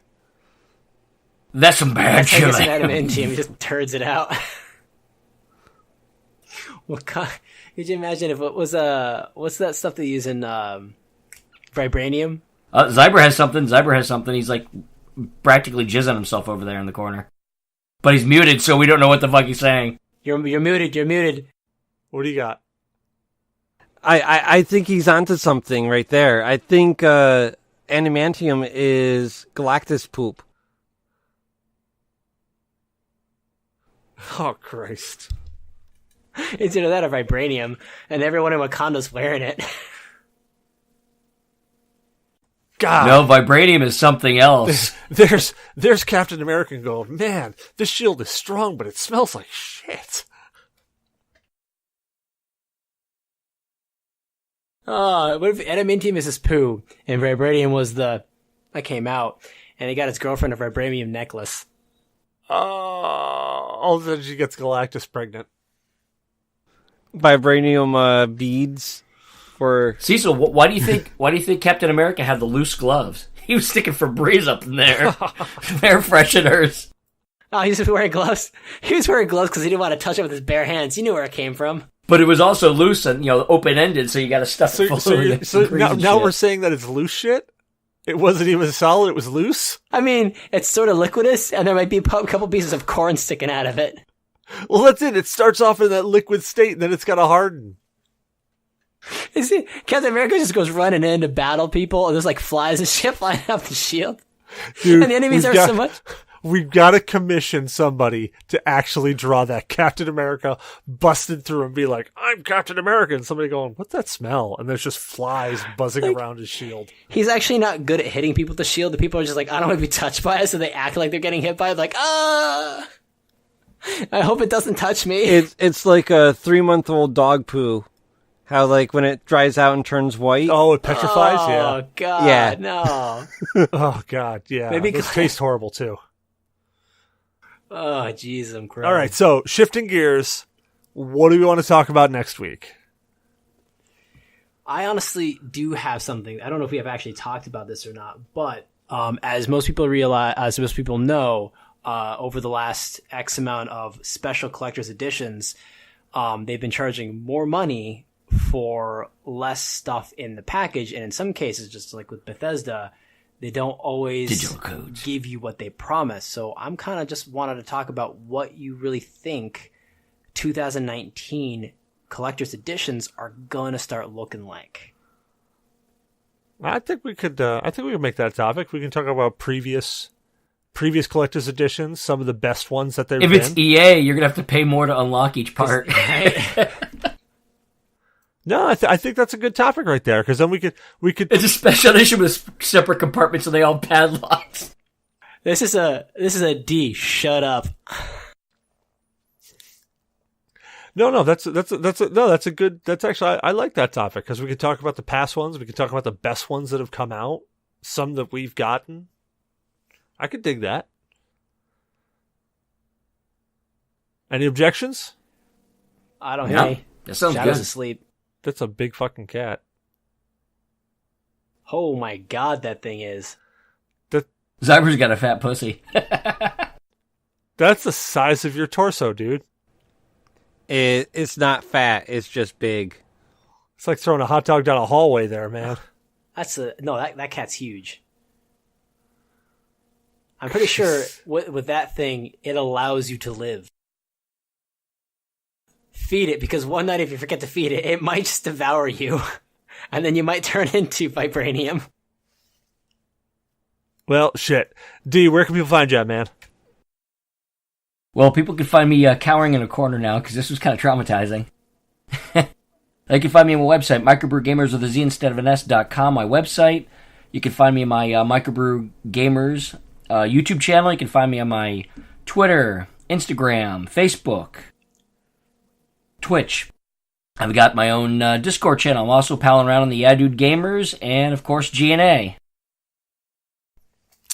That's some bad I guess chili. an adamantium, he just turds it out. What kind? Could you imagine if it was what's that stuff they use in vibranium? Zyber has something. He's like practically jizzing himself over there in the corner. But he's muted, so we don't know what the fuck he's saying. You're muted. What do you got? I think he's onto something right there. I think adamantium is Galactus poop. Oh, Christ. It's either that or vibranium, and everyone in Wakanda's wearing it. God. No, vibranium is something else. There's Captain America going, man, this shield is strong, but it smells like shit. What if adamantium is his poo, and vibranium was that came out, and he got his girlfriend a vibranium necklace? All of a sudden she gets Galactus pregnant. Vibranium beads for... Cecil, why do you think Captain America had the loose gloves? He was sticking Febreze up in there. Air fresheners. Oh, he's wearing gloves? He was wearing gloves because he didn't want to touch it with his bare hands. You knew where it came from. But it was also loose and, open-ended, so you got to stuff it full of So grease and now shit. we're saying that it's loose shit? It wasn't even solid, it was loose? I mean, it's sort of liquidous, and there might be a couple pieces of corn sticking out of it. Well, that's it. It starts off in that liquid state, and then it's got to harden. Is it Captain America just goes running in to battle people, and there's like flies and shit flying off the shield? Dude, and the enemies are so much... We've got to commission somebody to actually draw that Captain America busted through and be like, I'm Captain America. And somebody going, what's that smell? And there's just flies buzzing around his shield. He's actually not good at hitting people with the shield. The people are just like, I don't want to be touched by it. So they act like they're getting hit by it. Like, I hope it doesn't touch me. It's like a 3-month-old dog poo. How, like, when it dries out and turns white. Oh, it petrifies? Oh, God, Yeah. no. Oh, God, yeah. Maybe Those taste horrible, too. Oh, jeez, I'm crying. All right, so shifting gears, what do we want to talk about next week? I honestly do have something. I don't know if we have actually talked about this or not, but as most people realize, as most people know, over the last X amount of special collector's editions, they've been charging more money for less stuff in the package, and in some cases, just like with Bethesda, they don't always give you what they promise. So I'm kind of just wanted to talk about what you really think 2019 collector's editions are going to start looking like. I think we could make that a topic. We can talk about previous collector's editions, some of the best ones that they've been. If it's EA, you're gonna have to pay more to unlock each part. No, I think that's a good topic right there, because then we could. It's a special edition with separate compartments, so they all padlocked. This is a D. Shut up. No, that's a good. That's actually I like that topic, because we could talk about the past ones. We could talk about the best ones that have come out, some that we've gotten. I could dig that. Any objections? I don't hear any. That sounds Shadow's good. asleep. That's a big fucking cat. Oh my God, that thing is. Zyber's got a fat pussy. That's the size of your torso, dude. It's not fat. It's just big. It's like throwing a hot dog down a hallway there, man. That cat's huge. I'm pretty sure with that thing, it allows you to live. Feed it, because one night if you forget to feed it, it might just devour you. And then you might turn into vibranium. Well, shit. D, where can people find you at, man? Well, people can find me cowering in a corner now, because this was kind of traumatizing. They can find me on my website, microbrewgamers with a Z instead of an S.com, my website. You can find me on my Microbrew Gamers YouTube channel. You can find me on my Twitter, Instagram, Facebook, Twitch. I've got my own Discord channel. I'm also palling around on the Yeah Dude Gamers and, of course, G.N.A.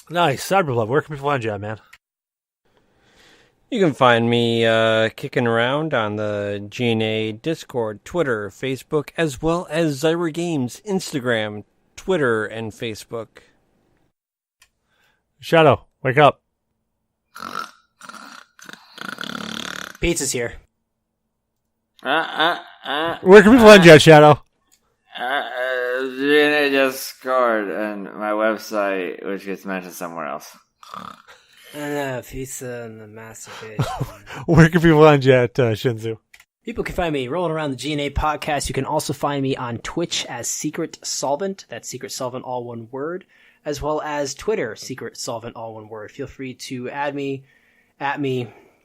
Nice. Cyberblood, where can people find you at, man? You can find me kicking around on the G.N.A. Discord, Twitter, Facebook, as well as Zyber Games, Instagram, Twitter, and Facebook. Shadow, wake up. Pizza's here. Where can people find you at, Shadow? G.N.A. just scored on my website, which gets mentioned somewhere else. Pizza and the masturbation. Where can people find you at, Shinzu? People can find me rolling around the G.N.A. podcast. You can also find me on Twitch as Secret Solvent. That's Secret Solvent, all one word. As well as Twitter, Secret Solvent, all one word. Feel free to add me,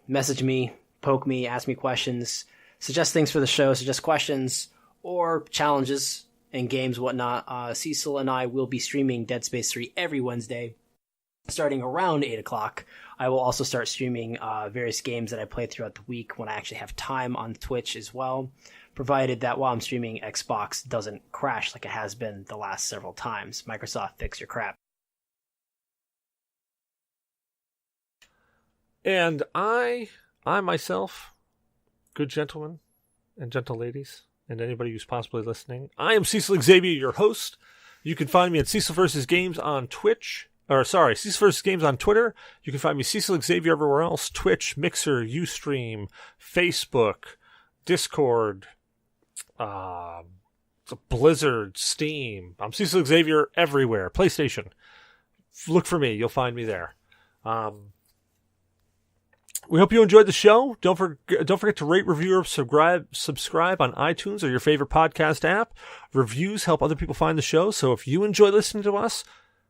message me, poke me, ask me questions, suggest things for the show, suggest questions, or challenges and games, whatnot. Cecil and I will be streaming Dead Space 3 every Wednesday, starting around 8 o'clock. I will also start streaming various games that I play throughout the week when I actually have time on Twitch as well, provided that while I'm streaming, Xbox doesn't crash like it has been the last several times. Microsoft, fix your crap. And I myself, good gentlemen and gentle ladies, and anybody who's possibly listening, I am Cecil Xavier, your host. You can find me at Cecil vs. Games on Twitch. Cecil vs. Games on Twitter. You can find me Cecil Xavier everywhere else. Twitch, Mixer, Ustream, Facebook, Discord, Blizzard, Steam. I'm Cecil Xavier everywhere. PlayStation. Look for me. You'll find me there. We hope you enjoyed the show. Don't forget to rate, review, or subscribe on iTunes or your favorite podcast app. Reviews help other people find the show. So if you enjoy listening to us,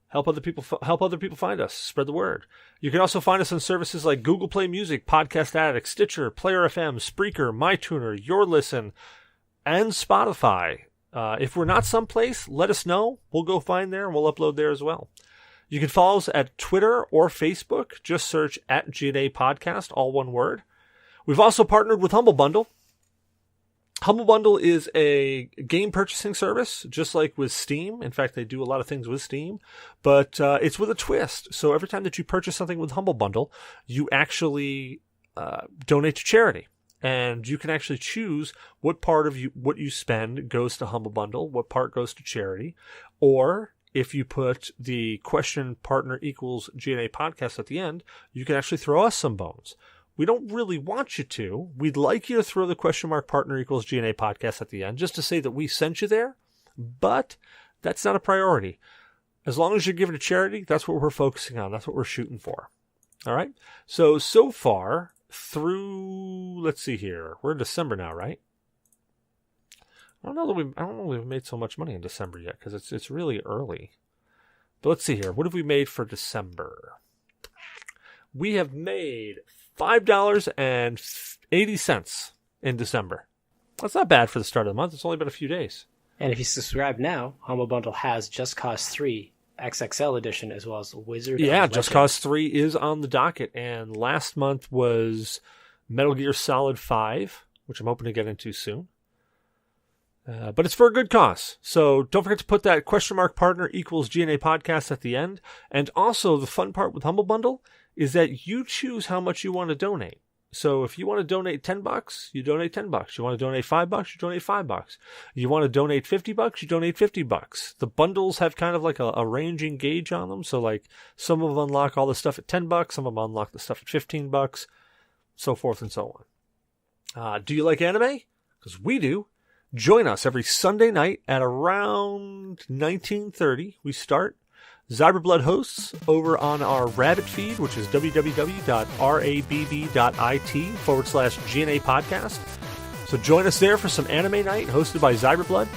help other people find us. Spread the word. You can also find us on services like Google Play Music, Podcast Addict, Stitcher, Player FM, Spreaker, MyTuner, Your Listen, and Spotify. If we're not someplace, let us know. We'll go find there and we'll upload there as well. You can follow us at Twitter or Facebook. Just search at G.N.A Podcast, all one word. We've also partnered with Humble Bundle. Humble Bundle is a game purchasing service, just like with Steam. In fact, they do a lot of things with Steam, but it's with a twist. So every time that you purchase something with Humble Bundle, you actually donate to charity. And you can actually choose what part of what you spend goes to Humble Bundle, what part goes to charity, or if you put the question partner equals G.N.A Podcast at the end, you can actually throw us some bones. We don't really want you to. We'd like you to throw the question mark partner equals G.N.A Podcast at the end just to say that we sent you there, but that's not a priority. As long as you're giving to charity, that's what we're focusing on. That's what we're shooting for. All right? So far through, let's see here. We're in December now, right? I don't know we've made so much money in December yet because it's really early. But let's see here. What have we made for December? We have made $5.80 in December. That's not bad for the start of the month. It's only been a few days. And if you subscribe now, Humble Bundle has Just Cause 3 XXL edition as well as Wizard. Yeah, Just Cause 3 is on the docket. And last month was Metal Gear Solid 5, which I'm hoping to get into soon. But it's for a good cause. So don't forget to put that question mark partner equals G.N.A Podcast at the end. And also the fun part with Humble Bundle is that you choose how much you want to donate. So if you want to donate $10, you donate $10. You want to donate $5, you donate $5. You want to donate $50, you donate $50. The bundles have kind of like a ranging gauge on them. So like some of them unlock all the stuff at $10, some of them unlock the stuff at $15, so forth and so on. Do you like anime? Because we do. Join us every Sunday night at around 19:30. We start. Zyber Blood hosts over on our Rabbit feed, which is www.rabb.it/G.N.A podcast. So join us there for some anime night hosted by Zyber Blood.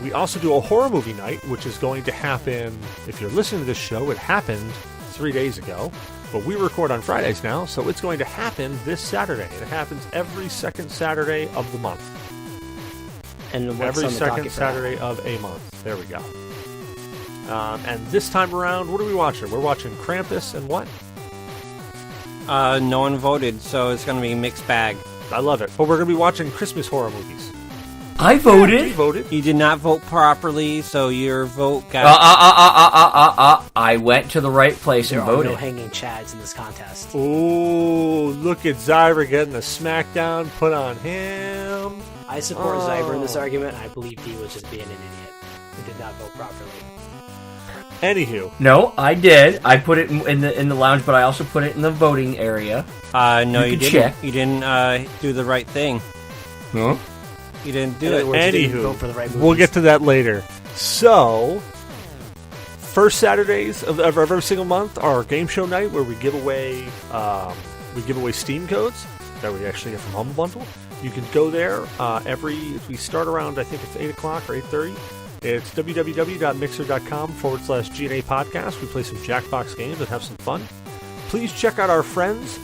We also do a horror movie night, which is going to happen, if you're listening to this show, it happened 3 days ago. But we record on Fridays now, so it's going to happen this Saturday. It happens every second Saturday of the month. And every second Saturday of a month. There we go. And this time around, what are we watching? We're watching Krampus and what? No one voted, so it's going to be a mixed bag. I love it. But we're going to be watching Christmas horror movies. I voted. Yeah, you voted. You did not vote properly, so your vote got... I went to the right place and voted. There are no hanging chads in this contest. Ooh, look at Zyber getting the smackdown put on him. I support Zyber in this argument. I believe he was just being an idiot who did not vote properly. Anywho. No, I did. I put it in the lounge, but I also put it in the voting area. No, you didn't. Check. You didn't do the right thing. Huh? You didn't do In it. other words, you didn't vote Anywho, for the right we'll movies. get to that later. So, first Saturdays of every single month are our game show night where we give away Steam codes that we actually get from Humble Bundle. You can go there we start around, I think it's 8 o'clock or 8:30. It's www.mixer.com/G.N.A podcast. We play some Jackbox games and have some fun. Please check out our friends,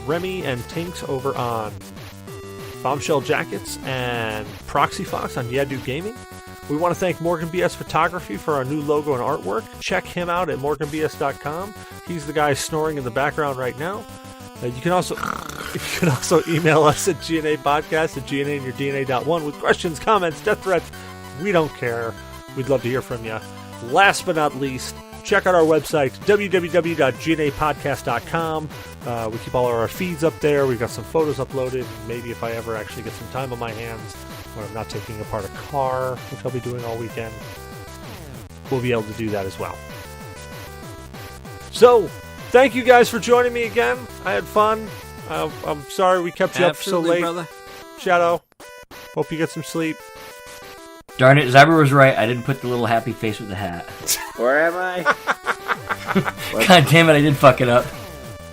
Remy and Tinks over on Bombshell Jackets and Proxy Fox on Yadu Gaming. We want to thank Morgan BS Photography for our new logo and artwork. Check him out at morganbs.com. He's the guy snoring in the background right now. You can also email us at G.N.A podcast at GNA and your DNA.1 with questions, comments, death threats. We don't care. We'd love to hear from you. Last but not least, check out our website, www.GNApodcast.com. We keep all of our feeds up there. We've got some photos uploaded. Maybe if I ever actually get some time on my hands when I'm not taking apart a car, which I'll be doing all weekend, we'll be able to do that as well. So, thank you guys for joining me again. I had fun. I'm sorry we kept you up so late. Brother. Shadow, hope you get some sleep. Darn it, Zyber was right. I didn't put the little happy face with the hat. Where am I? God damn it, I did fuck it up.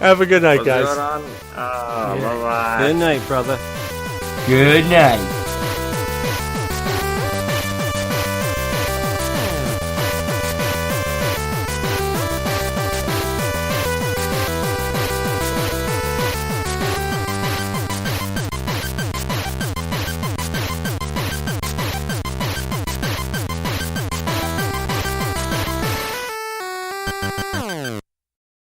Have a good night, What's guys. going on? Oh, bye-bye. Good night, brother. Good night.